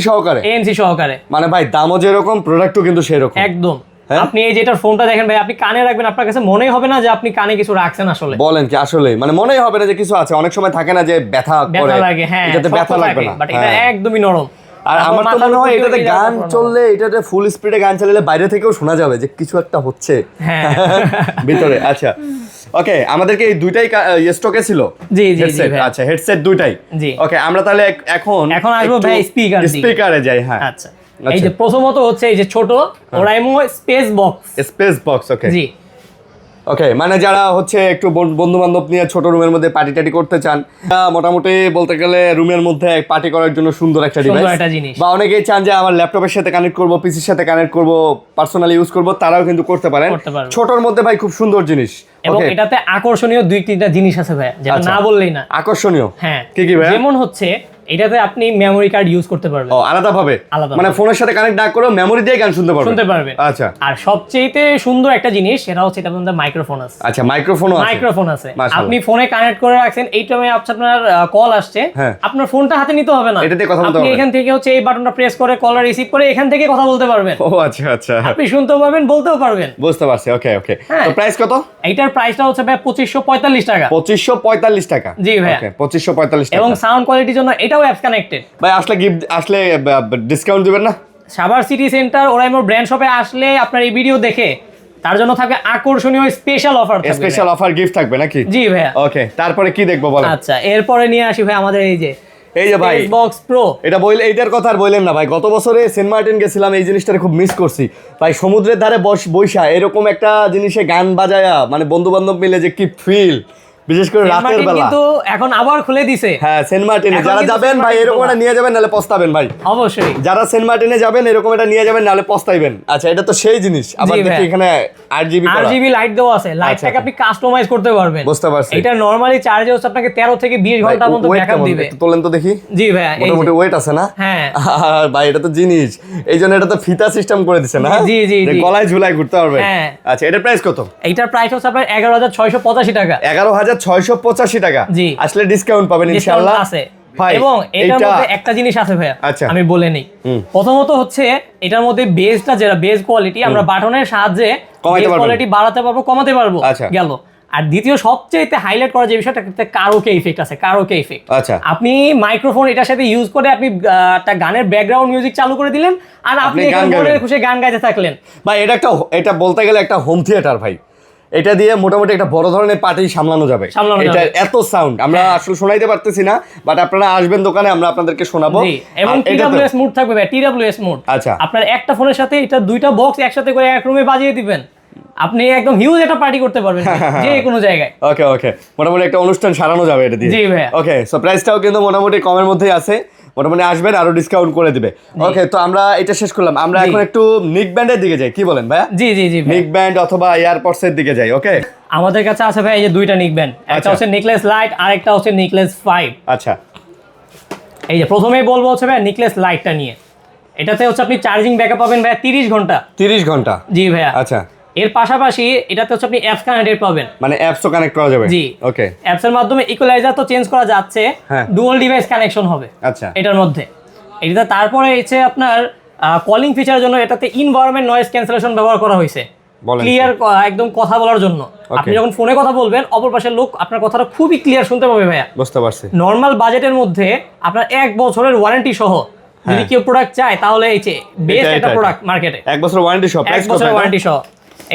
সহকারে। মানে ভাই দামও যেরকম, প্রোডাক্টও কিন্তু সেরকম একদম। আপনি এই যেটার ফোনটা দেখেন ভাই, আপনি কানে রাখবেন, আপনার কাছে মনেই হবে না যে আপনি কানে কিছু রাখছেন। আসলে বলেন কি, আসলে মানে মনেই হবে না যে কিছু আছে। অনেক সময় থাকে না যে ব্যথা লাগে। হ্যাঁ, এটাতে ব্যথা লাগবে না, বাট এটা একদমই নরম। আর আমার তো মনে হয় এটাতে গান চললে, এটাতে ফুল স্পিডে গান চালালে বাইরে থেকেও শোনা যাবে যে কিছু একটা হচ্ছে ভিতরে। আচ্ছা, ওকে, আমাদেরকে এই দুইটাই স্টকে ছিল। জি। আচ্ছা, হেডসেট দুইটাই। ওকে, আমরা তাহলে এখন আসবো ভাই স্পিকারে যাই। হ্যাঁ, আচ্ছা, এই যে প্রথমত হচ্ছে এই যে ছোট ওরাইমো স্পেস বক্স। ওকে জি। ওকে, মানে যারা হচ্ছে একটু বন্ধু বান্ধব নিয়ে ছোট রুমের মধ্যে পার্টি টাটি করতে চান, মোটামুটি বলতে গেলে রুমের মধ্যে পার্টি করার জন্য সুন্দর একটা ডিভাইস। বা অনেকেই চান যে আমার ল্যাপটপের সাথে কানেক্ট করব, পিসির সাথে কানেক্ট করব, পার্সোনালি ইউজ করব, তারাও কিন্তু করতে পারেন। ছোটর মধ্যে ভাই খুব সুন্দর জিনিস। এবং এটাতে আকর্ষণীয় 2-3টা জিনিস আছে ভাই, যেটা না বললেই না। আকর্ষণীয়? হ্যাঁ, কি ভাই? যেমন হচ্ছে এটাতে আপনি মেমোরি কার্ড ইউজ করতে পারবেন আলাদাভাবে, মানে ফোনের সাথে কানেক্ট না করে মেমোরি দিয়ে গান শুনতে পারবেন। আচ্ছা, আর সবচেয়ে সুন্দর একটা জিনিস সেটা হচ্ছে এটার মধ্যে মাইক্রোফোন আছে। আচ্ছা, মাইক্রোফোন আছে। আপনি ফোনে কানেক্ট করে রাখছেন, এই টাইমে আপনার কল আসছে, আপনার ফোনটা হাতে নিতে হবে না, আপনি এখান থেকে হচ্ছে এই বাটনটা প্রেস করে কল রিসিভ করে এখান থেকে কথা বলতে পারবেন। ও আচ্ছা, আপনি শুনতেও পারবেন, বলতেও পারবেন। বুঝতে পারছি। ওকে, তো প্রাইস কত? এইটার প্রাইসটা হচ্ছে ভাই 2545 টাকা। 2545 টাকা? জি ভাই, 2545 টাকা। এবং সাউন্ড কোয়ালিটির জন্য এটাও অ্যাপস কানেক্টেড। ভাই আসলে ডিসকাউন্ট দিবেন না? সাভার সিটি সেন্টার ওরাইমোর ব্র্যান্ড শপে আসলে আপনার এই ভিডিও দেখে তার জন্য থাকবে আকর্ষণীয় স্পেশাল অফার থাকবে। স্পেশাল অফার গিফট থাকবে নাকি? জি ভাইয়া। ওকে, তারপরে কি দেখবো বলেন? আচ্ছা, এরপরে নিয়ে আসি ভাই আমাদের এই যে ভাই বক্স প্রো। এটা বইলে এইটার কথা আর বললেন না ভাই, গত বছরে সেন্ট মার্টিন গেছিলাম, এই জিনিসটা খুব মিস করছি ভাই। সমুদ্রের ধারে বৈশা এরকম একটা জিনিসে গান বাজায়া, মানে বন্ধু বান্ধব মিলে যে কি ফিল, বিশেষ করে রাতের বেলা। কিন্তু এখন আবার খুলে দিছে। হ্যাঁ, সেন্ট মার্টিনে যারা যাবেন ভাই এরকম একটা নিয়ে যাবেন, নালে পস্তাবেন ভাই। অবশ্যই যারা সেন্ট মার্টিনে যাবেন এরকম একটা নিয়ে যাবেন, নালে পস্তাইবেন। আচ্ছা, এটা তো সেই জিনিস। আবার দেখি এখানে RGB লাইট দেওয়া আছে। লাইটটাকে আপনি কাস্টমাইজ করতে পারবেন। বুঝতে পারছি। এটা নরমালি চার্জে হচ্ছে আপনাকে 13 থেকে 20 ঘন্টা পর্যন্ত ব্যাকআপ দিবে। তোলেন তো দেখি। জি ভাইয়া, মোটামুটি ওয়েট আছে না? হ্যাঁ ভাই, এটা তো জিনিস, এইজন্য এটা তো ফিতা সিস্টেম করে দিছে না? জি জি জি, গলায় ঝুলাই ঘুরতে পারবে। হ্যাঁ। আচ্ছা, এটার প্রাইস কত? এইটার প্রাইস হচ্ছে আপনার 11,685 টাকা। 11,685 টাকা। জি, আসলে ডিসকাউন্ট পাবেন ইনশাআল্লাহ আছে। এবং এটার মধ্যে একটা জিনিস আছে ভাইয়া, আমি বলে নেই। প্রথমত হচ্ছে এটার মধ্যে বেসটা, যেটা বেস কোয়ালিটি, আমরা বাটনের সাহায্যে কোয়ালিটি বাড়াতে পারবো, কমাতে পারবো, গেল। আর দ্বিতীয় সবচেয়ে হাইলাইট করা যে বিষয়টা, কারোকে ইফেক্ট আছে। কারোকে ইফেক্ট, আচ্ছা, আপনি মাইক্রোফোন এটার সাথে ইউজ করে আপনি একটা গানের ব্যাকগ্রাউন্ড মিউজিক চালু করে দিলেন, আর আপনি খুশি গান গাইতে থাকলেন। ভাই এটা বলতে গেলে একটা হোম থিয়েটার ভাই। এটা দিয়ে মোটামুটি একটা বড় ধরনের পার্টি সামলানো যাবে। এটা এত সাউন্ড আমরা আসলে শোনাইতে পারতেছি না, বাট আপনারা আসবেন দোকানে, আমরা আপনাদেরকে শোনাবো। এবং TWS মোড থাকবে ভাই, TWS মোড। আচ্ছা, আপনার একটা ফোনের সাথে এটা দুইটা বক্স একসাথে করে এক রুমে বাজিয়ে দিবেন, আপনি একদম হিউজ একটা পার্টি করতে পারবেন যে কোনো জায়গায়। ওকে, মোটামুটি একটা অনুষ্ঠান সারানো যাবে এটা দিয়ে। জি ভাই। ওকে, সো প্রাইসটাও কিন্তু মোটামুটি কমের মধ্যেই আছে, মোটামুটি আসবেন আরো ডিসকাউন্ট করে দিবে। ওকে, তো আমরা এটা শেষ করলাম, আমরা এখন একটু নিক ব্যান্ডের দিকে যাই, কি বলেন ভাইয়া? জি জি জি, নিক ব্যান্ড অথবা এয়ারপডস এর দিকে যাই। ওকে, আমাদের কাছে আছে ভাই এই যে দুইটা নিক ব্যান্ড, একটা হচ্ছে নেকলেস লাইট আর একটা হচ্ছে নেকলেস 5। আচ্ছা, এই যে প্রথমেই বলবো হচ্ছে ভাই নেকলেস লাইটটা নিয়ে। এটাতে হচ্ছে আপনি চার্জিং ব্যাকআপ পাবেন ভাই 30 ঘন্টা। 30 ঘন্টা? জি ভাইয়া। আচ্ছা, এর পাশাপাশি এটাতে হচ্ছে আপনি অ্যাপস কানেক্টেড পাবেন, মানে অ্যাপসও কানেক্ট করা যাবে? জি। ওকে, অ্যাপস এর মাধ্যমে ইকুয়ালাইজার তো চেঞ্জ করা যাচ্ছে, ডুয়াল ডিভাইস কানেকশন হবে আচ্ছা এটার মধ্যে। এটা তারপরে হচ্ছে আপনার কলিং ফিচারের জন্য এটাতে এনভায়রনমেন্ট নয়েজ ক্যান্সেলেশন ব্যবহার করা হয়েছে, ক্লিয়ার একদম কথা বলার জন্য। আপনি যখন ফোনে কথা বলবেন, অপর পাশের লোক আপনার কথাটা খুবই ক্লিয়ার শুনতে পাবে ভাইয়া। বুঝতে পারছি। নরমাল বাজেটের মধ্যে আপনার 1 বছরের ওয়ারেন্টি সহ যদি কেউ প্রোডাক্ট চায়, তাহলে এই যে বেস্ট একটা প্রোডাক্ট মার্কেটে, 1 বছর ওয়ারেন্টি সহ। 1 বছরের ওয়ারেন্টি সহ।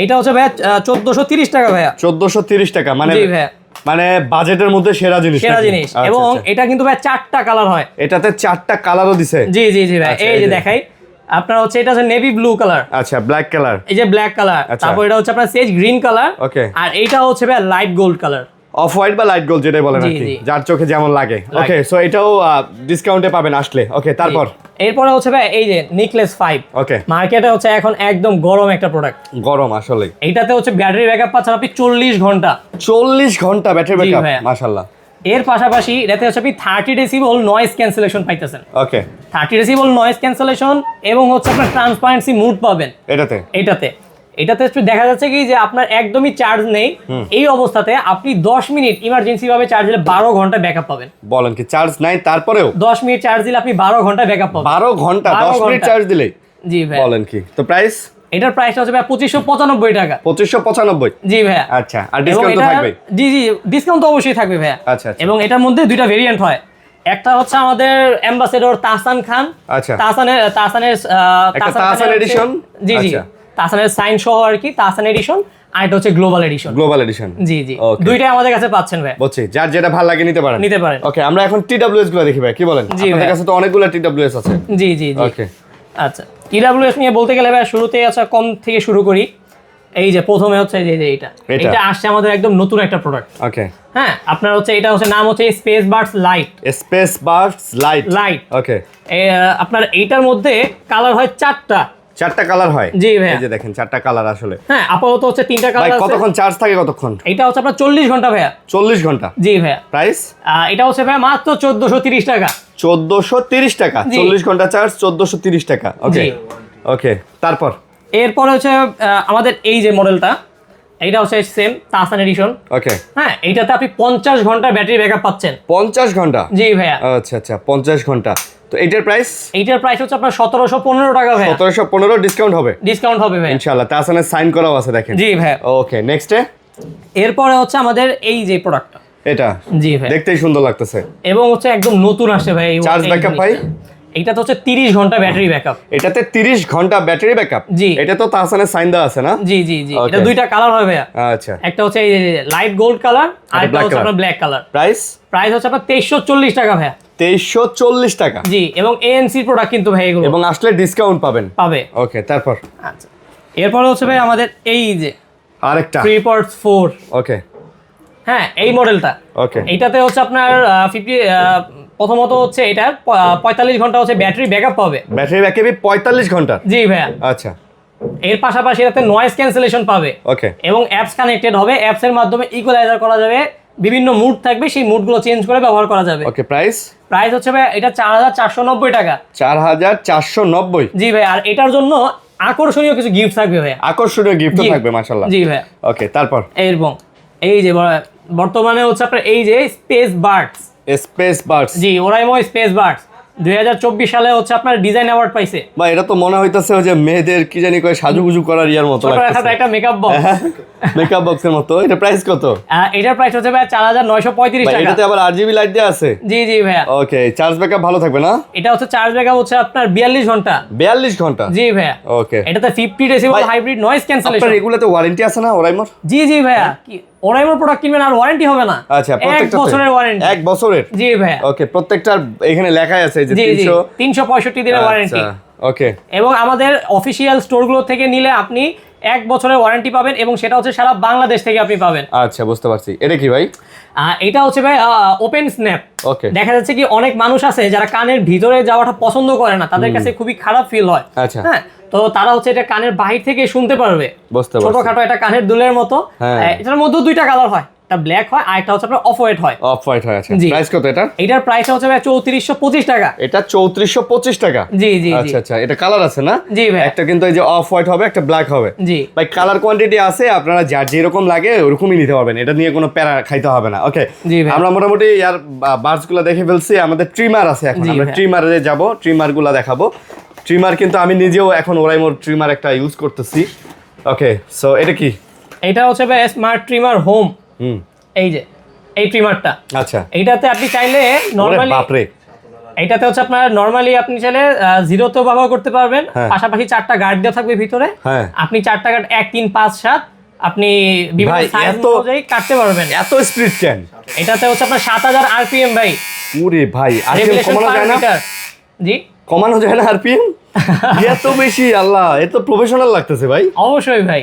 এইটা হচ্ছে ভাইয়া 1430 টাকা ভাইয়া। 1430 টাকা, মানে জি ভাইয়া, মানে বাজেটের মধ্যে সেরা জিনিস। এবং এটা কিন্তু ভাই 4টা কালার হয়। এটাতে 4টা কালারও দিছে? জি জি জি ভাই, এই যে দেখাই আপনার হচ্ছে এটা হচ্ছে নেভি ব্লু কালার। আচ্ছা, ব্ল্যাক কালার, এই যে ব্ল্যাক কালার, তারপর এটা হচ্ছে আপনার সেজ গ্রিন কালার। ওকে, আর এইটা হচ্ছে ভাই light gold colour, off white বা লাইট গোল্ড যেটাই বলেন আর কি, যার চোখে যেমন লাগে। ওকে, সো এটাও ডিসকাউন্টে পাবেন আসলে। ওকে, তারপর এরপরে হচ্ছে ভাই এই যে নেকলেস 5। ওকে, মার্কেটে হচ্ছে এখন একদম গরম একটা প্রোডাক্ট। গরম আসলে। এইটাতে হচ্ছে ব্যাটারি ব্যাকআপ পাচ্ছেন আপনি 40 ঘন্টা। 40 ঘন্টা ব্যাটারি ব্যাকআপ, মাশাআল্লাহ। এর পাশাপাশি এটাতে হচ্ছে আপনি 30 ডেসিবল নয়েজ ক্যান্সেলেশন পাইতেছেন। ওকে, 30 ডেসিবল নয়েজ ক্যান্সেলেশন এবং হচ্ছে আপনার ট্রান্সপারেন্সি মুড পাবেন এটাতে একটু দেখা যাচ্ছে কি যে আপনার একদমই চার্জ নেই, এই অবস্থাতে আপনি 10 মিনিট ইমার্জেন্সি ভাবে চার্জ দিলে 12 ঘন্টা ব্যাকআপ পাবেন। বলেন কি, চার্জ নাই তারপরেও 10 মিনিট চার্জ দিলে আপনি 12 ঘন্টা ব্যাকআপ পাবেন। 12 ঘন্টা 10 মিনিট চার্জ দিলে? জি ভাই। বলেন কি, তো প্রাইস? এটার প্রাইসটা হচ্ছে ভাই 2595 টাকা। 2595? জি ভাইয়া। আচ্ছা, আর ডিসকাউন্ট তো থাকবে? জি জি, ডিসকাউন্ট তো অবশ্যই থাকবে ভাইয়া। আচ্ছা, এবং এটার মধ্যে দুইটা ভেরিয়েন্ট হয়। একটা হচ্ছে আমাদের অ্যাম্বাসেডর তাহসান খান, আচ্ছা, তাহসানের এডিশন। জি জি, তাহসানের সাইন সহ আর কি, তাহসান এডিশন। আর এটা হচ্ছে গ্লোবাল এডিশন। জি জি, দুইটাই আমাদের কাছে পাচ্ছেন ভাই। বুঝছি, যার যেটা ভালো লাগে নিতে পারেন। ওকে, আমরা এখন TWS গুলো দেখি ভাই, কি বলেন? আপনাদের কাছে তো অনেকগুলো TWS আছে। জি জি জি। ওকে, আচ্ছা, TWS নিয়ে বলতে গেলে ভাই শুরুতেই আছে কম থেকে শুরু করি। এই যে প্রথমে হচ্ছে যে এটা আসছে আমাদের একদম নতুন একটা প্রোডাক্ট। ওকে, হ্যাঁ, আপনার হচ্ছে এটা হচ্ছে নাম হচ্ছে space birds light. Space birds light. Okay, আপনার এইটার মধ্যে কালার হয় 4টা কালার হয়? জি ভাই, এই যে দেখেন 4টা কালার আসলে। হ্যাঁ, আপাতত হচ্ছে 3টা কালার আছে। কতক্ষণ চার্জ থাকে কতক্ষণ? এটা হচ্ছে আপনার 40 ঘন্টা ভাইয়া। 40 ঘন্টা? জি ভাইয়া। প্রাইস? এটা হচ্ছে ভাইয়া মাত্র 1430 টাকা। 1430 টাকা, 40 ঘন্টা চার্জ, 1430 টাকা। ওকে ওকে, তারপর এরপর হচ্ছে আমাদের এই যে মডেলটা, এইটা হচ্ছে সেম তাহসান এডিশন। ওকে, হ্যাঁ, এইটাতে আপনি 50 ঘন্টা ব্যাটারি ব্যাকআপ পাচ্ছেন। 50 ঘন্টা? জি ভাইয়া। আচ্ছা আচ্ছা, 50 ঘন্টা। তো এইটার প্রাইস? এইটার প্রাইস হচ্ছে আপনার 1715 টাকা ভাই। 1715 ডিসকাউন্ট হবে? ডিসকাউন্ট হবে ভাই ইনশাআল্লাহ। তাহসানের সাইন করাও আছে দেখেন। জি ভাই। ওকে, নেক্সটে এরপরে হচ্ছে আমাদের এই যে প্রোডাক্টটা, এটা জি ভাই, দেখতেই সুন্দর লাগতেছে এবং হচ্ছে একদম নতুন আসে ভাই। চার্জ ব্যাকআপ ভাই, এটা তো হচ্ছে 30 ঘন্টা ব্যাটারি ব্যাকআপ। এটাতে 30 ঘন্টা ব্যাটারি ব্যাকআপ? জি। এটা তো তাহসানের সাইন দেওয়া আছে না? জি জি জি। এটা দুইটা কালার হয় ভাইয়া। আচ্ছা। একটা হচ্ছে এই লাইট গোল্ড কালার আর একটা হচ্ছে আপনার ব্ল্যাক কালার। প্রাইস হচ্ছে আপনার 2340 টাকা ভাইয়া। 2340 টাকা? জি, এবং এএনসি প্রোডাক্ট কিন্তু ভাই এগুলো। এবং আসলে ডিসকাউন্ট পাবে। ওকে, তারপর? আচ্ছা, এরপর হচ্ছে ভাই আমাদের এই যে আরেকটা 3.4। ওকে। হ্যাঁ, এই মডেলটা। ওকে। এইটাতে হচ্ছে আপনার 50 প্রথমত হচ্ছে এটার 45 ঘন্টা হচ্ছে ব্যাটারি ব্যাকআপ পাবে। ব্যাটারি ব্যাকআপে 45 ঘন্টা? জি ভাইয়া। আচ্ছা। এর পাশাপাশি এটাতে নয়েজ ক্যান্সেলেশন পাবে। ওকে। এবং অ্যাপস কানেক্টেড হবে, অ্যাপস এর মাধ্যমে ইকুয়ালাইজার করা যাবে, বিভিন্ন মুড থাকবে সেই মুডগুলো চেঞ্জ করে ব্যবহার করা যাবে। ওকে, প্রাইস হচ্ছে ভাই এটা 4490 টাকা। 4490? জি ভাই, আর এটার জন্য আকর্ষণীয় কিছু গিফট থাকবে ভাই। আকর্ষণীয় গিফট থাকবে মাশাআল্লাহ। জি ভাই। ওকে, তারপর? এবং এই যে বর্তমানে হচ্ছে আপনার এই যে স্পেস বার্ডস। জি, ওরাইমো স্পেস বার্ডস 2024 সালে হচ্ছে আপনার ডিজাইন অ্যাওয়ার্ড পাইছে। বা এটা তো মনে হইতাছে যে মেয়েদের কি জানি কয় সাজুগুজু করার ইয়ার মতো লাগতেছে। একটা মেকআপ বক্স। মেকআপ বক্সের মতো। এটা প্রাইস কত? এটার প্রাইস হচ্ছে ভাই 4935 টাকা। এটাতে আবার RGB লাইট দেয়া আছে? জি জি ভাইয়া। ওকে, চার্জ ব্যাকআপ ভালো থাকবে না? এটা হচ্ছে চার্জ ব্যাকআপ হচ্ছে আপনার 42 ঘন্টা। 42 ঘন্টা? জি ভাইয়া। ওকে। এটাতে 50 ডেসিবেল হাইব্রিড নয়েজ ক্যান্সেলেশন। আপনার এগুলাতে ওয়ারেন্টি আছে না ওরাইমোর? জি জি ভাইয়া। কি ওরাইমোর প্রোডাক্ট কিনবেন আর ওয়ারেন্টি হবে না? আচ্ছা, 1 বছরের ওয়ারেন্টি। 1 বছরের? জি ভাইয়া। ওকে, প্রত্যেকটার এখানে লেখাই আছে যে 365 দিনের ওয়ারেন্টি। ওকে। এবং আমাদের অফিশিয়াল স্টোরগুলো থেকে নিলে আপনি 1 বছরের ওয়ারেন্টি পাবেন, এবং সেটা হচ্ছে সারা বাংলাদেশ থেকে আপনি পাবেন। আচ্ছা, বুঝতে পারছি। এটা কি ভাই? এটা হচ্ছে ভাই ওপেন স্ন্যাপ। ওকে। দেখা যাচ্ছে কি অনেক মানুষ আছে যারা কানের ভিতরে যাওয়াটা পছন্দ করে না, তাদের কাছে খুবই খারাপ ফিল হয়। আচ্ছা। হ্যাঁ, তো তারা হচ্ছে এটা কানের বাহির থেকে শুনতে পারবে। বুঝতে পারছি। ছোটখাটো একটা কানের দুলের মতো। এটার মধ্যে দুইটা কালার হয়, একটা ব্ল্যাক হয় আর একটা হচ্ছে আপনার অফ হোয়াইট হয়। অফ হোয়াইট হয়। আচ্ছা, প্রাইস কত এটা? এটার প্রাইস হচ্ছে ভাই 3425 টাকা। এটা 3425 টাকা? জি জি। আচ্ছা আচ্ছা, এটা কালার আছে না? জি ভাই। একটা কিন্তু এই যে অফ হোয়াইট হবে, একটা ব্ল্যাক হবে। জি ভাই, কালার কোয়ান্টিটি আছে, আপনারা যার যেরকম লাগে ওরকমই নিতে পারবেন, এটা নিয়ে কোনো প্যারা খাইতে হবে না। ওকে। জি ভাই। আমরা মোটামুটি ইয়ার বার্ডসগুলো দেখে ফেলছি, আমাদের ট্রিমার আছে এখন। আমরা ট্রিমারে যাব, ট্রিমারগুলো দেখাবো। ট্রিমার কিন্তু আমি নিজেও এখন ওরাইমোর ট্রিমার একটা ইউজ করতেছি। ওকে, সো এটা কি? এটা হচ্ছে ভাই স্মার্ট ট্রিমার হোম। এই যে এই ট্রিমারটা। আচ্ছা। এইটাতে আপনি চাইলে নরমালি, বাপরে, এইটাতে হচ্ছে আপনার নরমালি আপনি চাইলে জিরোতেও ব্যবহার করতে পারবেন, পাশাপাশি 4টা গার্ড দেওয়া থাকবে ভিতরে। আপনি 4টা গার্ড 1 3 5 7 আপনি বিভিন্ন সাইজ অনুযায়ী কাটতে পারবেন। এত স্পিড কেন? এটাতে হচ্ছে আপনার 7000 RPM ভাই। ওরে ভাই, আরপিএম কমানো যায় না? জি, কমানো যায় না আরপিএম? এত বেশি? আল্লাহ, এত প্রফেশনাল লাগতেছে ভাই। অবশ্যই ভাই।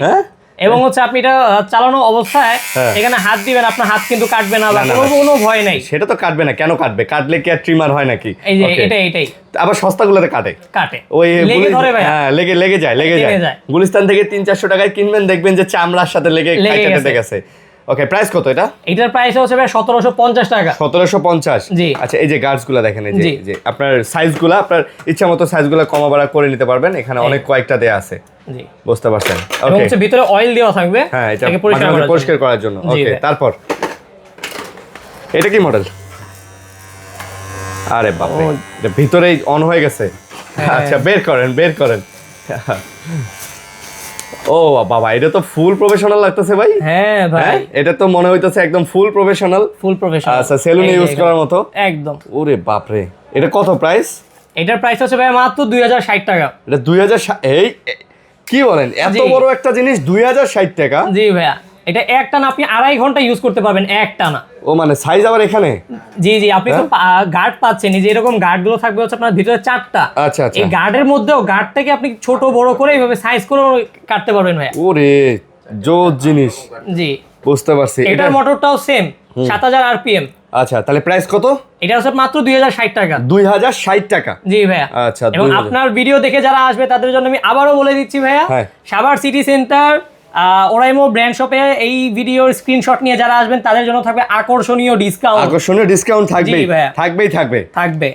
এবং হচ্ছে আপনি এটা চালানো অবস্থায় এখানে হাত দিবেন, আপনার হাত কিন্তু কাটবে না বা কোনো ভয় নাই। সেটা তো কাটবে না, কেন কাটবে? কাটলে কি আর ট্রিমার হয় নাকি? এই যে এটাই আবার সস্তাগুলোতে কাটে ওই লেগে ধরে ভাই। হ্যাঁ, লেগে যায়। গুলিস্তান থেকে 300-400 টাকায় কিনবেন, দেখবেন যে চামড়ার সাথে লেগে কেটে গেছে। ওকে, প্রাইস কত এটা? এটার প্রাইস হচ্ছে ভাই 1750 টাকা। 1750? জি। আচ্ছা, এই যে গার্ডসগুলো দেখেন, এই যে আপনার সাইজগুলো, আপনার ইচ্ছা মতো সাইজগুলো কমা বাড়া করে নিতে পারবেন, এখানে অনেক কয়েকটা দেয়া আছে। জি, বুঝতে পারছেন। ওকে, হচ্ছে ভিতরে অয়েল দেওয়া থাকবে। হ্যাঁ, এটা পরিষ্কার করার জন্য। ওকে, তারপর এটা কি মডেল? আরে বাপ রে, এটা ভিতরেই অন হয়ে গেছে। আচ্ছা, বের করেন। ও বাবা, এটা তো ফুল প্রফেশনাল লাগতেছে ভাই। হ্যাঁ ভাই, এটা তো মনে হইতেছে একদম ফুল প্রফেশনাল। আচ্ছা, সেলুনে ইউজ করার মতো একদম। ওরে বাপ রে, এটা কত প্রাইস? এটার প্রাইস হচ্ছে ভাই মাত্র 2060 টাকা। এটা 2060? এই কি বলেন, এত বড় একটা জিনিস 2060 টাকা? জি ভাইয়া, এটা একটানা আপনি 2.5 ঘন্টা ইউজ করতে পারবেন, একটানা। ও মানে সাইজ আবার এখানে? জি জি, আপনি তো গার্ড পাচ্ছেন, এই যে এরকম গার্ড গুলো থাকবে হচ্ছে আপনার ভিতরে 4টা। আচ্ছা আচ্ছা, এই গার্ডের মধ্যেও গার্ড থেকে আপনি ছোট বড় করে এইভাবে সাইজ করে কাটতে পারবেন ভাইয়া। ওরে জোস জিনিস। জি, বুঝতে পারছি। এটার মোটরটাও সেম 7000 RPM। আচ্ছা, তাহলে প্রাইস কত? এটা হচ্ছে মাত্র 2060 টাকা। 2060 টাকা? জি ভাইয়া। আচ্ছা, এবং আপনার ভিডিও দেখে যারা আসবে তাদের জন্য আমি আবারও বলে দিচ্ছি ভাইয়া, Savar city centre Oraimo brand শপে এই ভিডিওর স্ক্রিনশট নিয়ে যারা আসবেন তাদের জন্য থাকবে আকর্ষণীয় ডিসকাউন্ট। থাকবে।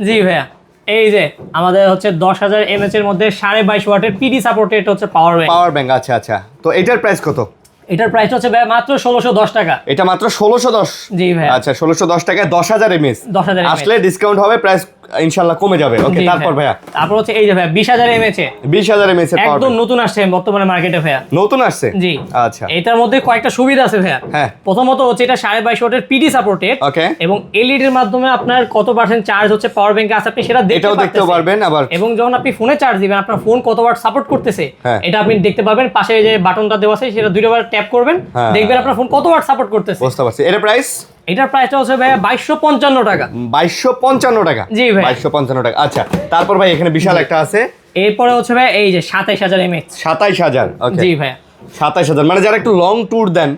জি ভাইয়া, এই যে আমাদের হচ্ছে 10000 mAh এর মধ্যে 22.5 ওয়াটের PD সাপোর্টেড হচ্ছে পাওয়ার ব্যাংক। আচ্ছা আচ্ছা, তো এটার প্রাইস কত? এটার প্রাইস হচ্ছে ভাই মাত্র 1610 টাকা। এটা মাত্র 1610? জি ভাই। আচ্ছা, 1610 টাকায় 10000 mAh। আসলে ডিসকাউন্ট হবে, প্রাইস ইনশাআল্লাহ কমে যাবে। ওকে, তারপর ভাইয়া তারপর হচ্ছে এই যে ভাইয়া 20000 mAh 20000 mAh একদম নতুন আসছে বর্তমানে মার্কেটে ভাইয়া। নতুন আসছে? জি। আচ্ছা, এটার মধ্যে কয়েকটা সুবিধা আছে ভাইয়া। হ্যাঁ, প্রথমত হচ্ছে এটা 22.5 ওয়াটের পিডি সাপোর্টেড। ওকে, এবং এলইডি এর মাধ্যমে আপনার কত পার্সেন্ট চার্জ হচ্ছে পাওয়ার ব্যাংকে আছে আপনি সেটা দেখতে পারবেন। আবার এবং যখন আপনি ফোনে চার্জ দিবেন আপনার ফোন কত ওয়াট সাপোর্ট করতেছে এটা আপনি দেখতে পাবেন। পাশে যে বাটনটা দেওয়া আছে সেটা দুইবার ট্যাপ করবেন, দেখবেন আপনার ফোন কত ওয়াট সাপোর্ট করতেছে। বুঝতে পারছি। এর প্রাইস? এটার প্রাইসটা হচ্ছে ভাই 2255 টাকা। 2255 টাকা? জি ভাই, 2255 টাকা। আচ্ছা, তারপর ভাই এখানে বিশাল একটা আছে। এরপরে হচ্ছে ভাই এই যে 27000 mAh। 27000? ওকে, জি ভাই, 27000 মানে যারা একটু লং ট্যুর দেন,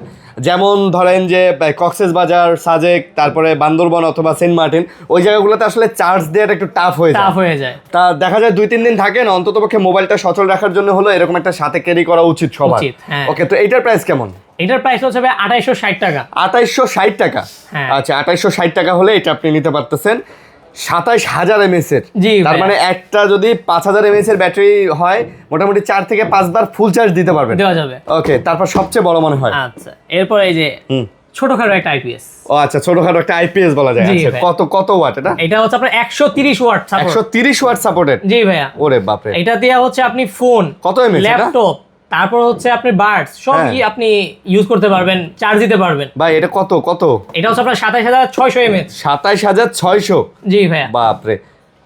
যেমন ধরেন যে কক্সবাজার, সাজেক, তারপরে বান্দরবান অথবা সেন্ট মার্টিন, ওই জায়গাগুলোতে আসলে চার্জ দেওয়াটা একটু টাফ হয়ে যায়। তা দেখা যায় 2-3 দিন থাকেন, অন্ততপক্ষে মোবাইলটা সচল রাখার জন্য হলো এরকম একটা সাথে ক্যারি করা উচিত সবার। ওকে, তো এইটার প্রাইস কেমন? এটার প্রাইস হচ্ছে ভাই 2860 টাকা। 2860 টাকা? আচ্ছা, 2860 টাকা হলে এটা আপনি নিতে পারতেছেন 27000 mAh এর। তার মানে একটা যদি 5000 mAh এর ব্যাটারি হয়, মোটামুটি 4 থেকে 5 বার ফুল চার্জ দিতে পারবেন। দেওয়া যাবে। ওকে, তারপর সবচেয়ে বড় মনে হয়। আচ্ছা, এরপর এই যে ছোটখাটো একটা আইপিএস। ও আচ্ছা, ছোটখাটো একটা আইপিএস বলা যায়। আচ্ছা, কত ওয়াট এটা? এটা হচ্ছে আপনার 130 ওয়াট সাপোর্ট। 130 watt supported? জি ভাইয়া। ওরে বাপ রে। এটা দিয়ে হচ্ছে আপনি ফোন, কত এমএএইচ এটা? ল্যাপটপ, তারপর হচ্ছে আপনি বাডস সব কি আপনি ইউজ করতে পারবেন, চার্জ দিতে পারবেন। ভাই এটা কত? এটা হচ্ছে আপনার 27600 mAh। 27600? জি ভাইয়া। বাপ রে,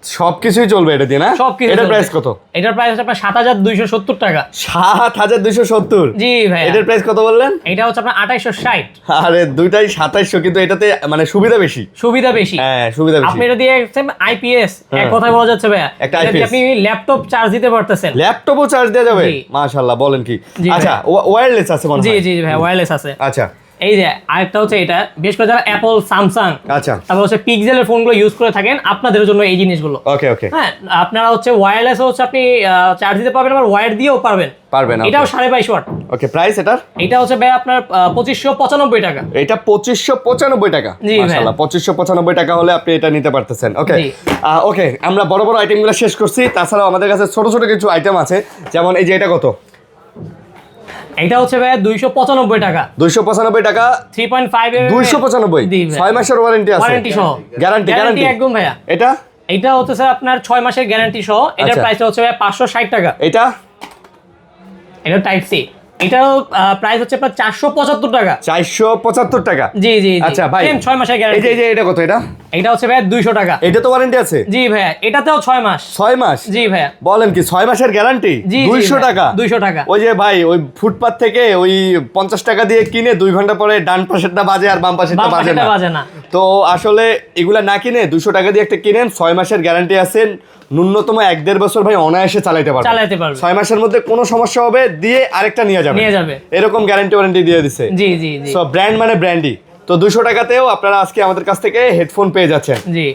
সবকিছুই চলবে এটা দিয়ে না? সবকিছু। এটার প্রাইস কত? এটার প্রাইস হচ্ছে আপনার 7270 টাকা। 7270? জি ভাই। এটার প্রাইস কত বললেন? এটা হচ্ছে আপনার 2860। আরে দুইটাই 2700, কিন্তু এটাতে মানে সুবিধা বেশি। হ্যাঁ, সুবিধা বেশি। আপনি এটা দিয়ে আইপিএস এক কথায় বলা যাচ্ছে ভাইয়া, এটা দিয়ে আপনি ল্যাপটপ চার্জ দিতে পারতেছেন। ল্যাপটপও চার্জ দেওয়া যাবে? মাশাআল্লাহ, বলেন কি? আচ্ছা, ওয়্যারলেস আছে মনে হয়? জি ভাই, ওয়্যারলেস আছে। আচ্ছা, এই যে আরেকটা হচ্ছে এটা বেশ করে যারা অ্যাপল, স্যামসাং, আচ্ছা, তারপর হচ্ছে পিক্সেলের ফোনগুলো ইউজ করে থাকেন, আপনাদের জন্য এই জিনিসগুলো। ওকে, হ্যাঁ, আপনারা হচ্ছে ওয়্যারলেস হচ্ছে আপনি চার্জ দিতে পারবেন, আবার ওয়্যার দিয়েও পারবেন। এটাও 22.5 ওয়াট। ওকে, প্রাইস এটার? এটা হচ্ছে ভাই আপনার 2595 টাকা। এটা 2595 টাকা? মাশাআল্লাহ, 2595 টাকা হলে আপনি এটা নিতে পারতেছেন। ওকে, আমরা বড় বড় আইটেমগুলো শেষ করছি। তাছাড়াও আমাদের কাছে ছোট ছোট কিছু আইটেম আছে, যেমন এই যে এটা কত? এটা হচ্ছে ভাই 295 টাকা। 295 টাকা? 3.5 295? 6 মাসের ওয়ারেন্টি আছে? ওয়ারেন্টি সহ। গ্যারান্টি একদম ভাইয়া। এটা হচ্ছে স্যার আপনার 6 মাসের গ্যারান্টি সহ। এটার প্রাইস হচ্ছে ভাই 560 টাকা। এটা টাইপ সি। এটাও প্রাইস হচ্ছে আপনার 475 টাকা। 475 টাকা? জি। আচ্ছা ভাই, 6 মাসের গ্যারান্টি। এই যে এটা কত? এটা হচ্ছে ভাই 200 টাকা। এটা তো ওয়ারেন্টি আছে? জি ভাইয়া, এটাতেও 6 মাস। 6 মাস? জি ভাইয়া। বলেন কি, 6 মাসের গ্যারান্টি? 200 টাকা? 200 টাকা। ওই যে ভাই, ওই ফুটপাত থেকে ওই 50 টাকা দিয়ে কিনে 2 ঘন্টা পরে ডান পাশেরটা বাজে আর বাম পাশেরটা বাজে না। তো আসলে এগুলা না কিনে 200 টাকা দিয়ে একটা কিনেন, 6 মাসের গ্যারান্টি আছে, ন্যূনতম 1-1.5 বছর ভাই অনায়াসে চালাতে পারবে। 6 মাসের মধ্যে কোনো সমস্যা হবে দিয়ে আরেকটা নিয়ে যাবে, এরকম গ্যারান্টি ওয়ারেন্টি দিয়ে দিছে। জি। সো ব্র্যান্ড মানে ব্র্যান্ডই। তো 200 টাকাতেও আপনারা আজকে আমাদের কাছ থেকে হেডফোন পেয়ে যাচ্ছেন। জি।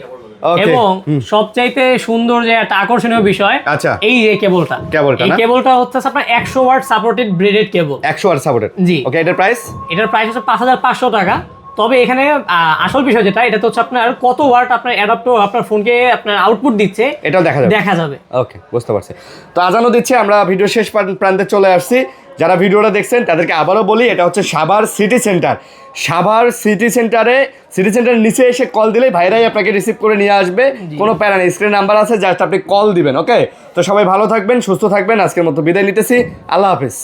এবং সবচাইতে সুন্দর যে একটা আকর্ষণীয় বিষয়, আচ্ছা, এই যে কেবলটা এই কেবলটা হচ্ছে আপনার 100 ওয়াট সাপোর্টেড ব্রেডেড কেবল। 100 ওয়াট সাপোর্টেড? জি। ওকে, এটার প্রাইস হচ্ছে 5500 টাকা। তবে এখানে আসল বিষয় যেটা, এটা তো হচ্ছে আপনার কত ওয়াট আপনার অ্যাডাপ্টার আপনার ফোনকে আপনার আউটপুট দিচ্ছে, এটাও দেখা যাবে। ওকে, বুঝতে পারছি। তো আজানও দিচ্ছে, আমরা ভিডিও শেষ প্রান্তে চলে আসছি। যারা ভিডিওটা দেখছেন তাদেরকে আবারও বলি, এটা হচ্ছে Savar city centre. Savar city সেন্টারের নিচে এসে কল দিলেই ভাইরাই আপনাকে রিসিভ করে নিয়ে আসবে। কোনো প্যারা নেই, স্ক্রিন নাম্বার আছে, জাস্ট আপনি কল দিবেন। ওকে, তো সবাই ভালো থাকবেন, সুস্থ থাকবেন। আজকের মতো বিদায় নিতেছি। আল্লাহ হাফেজ।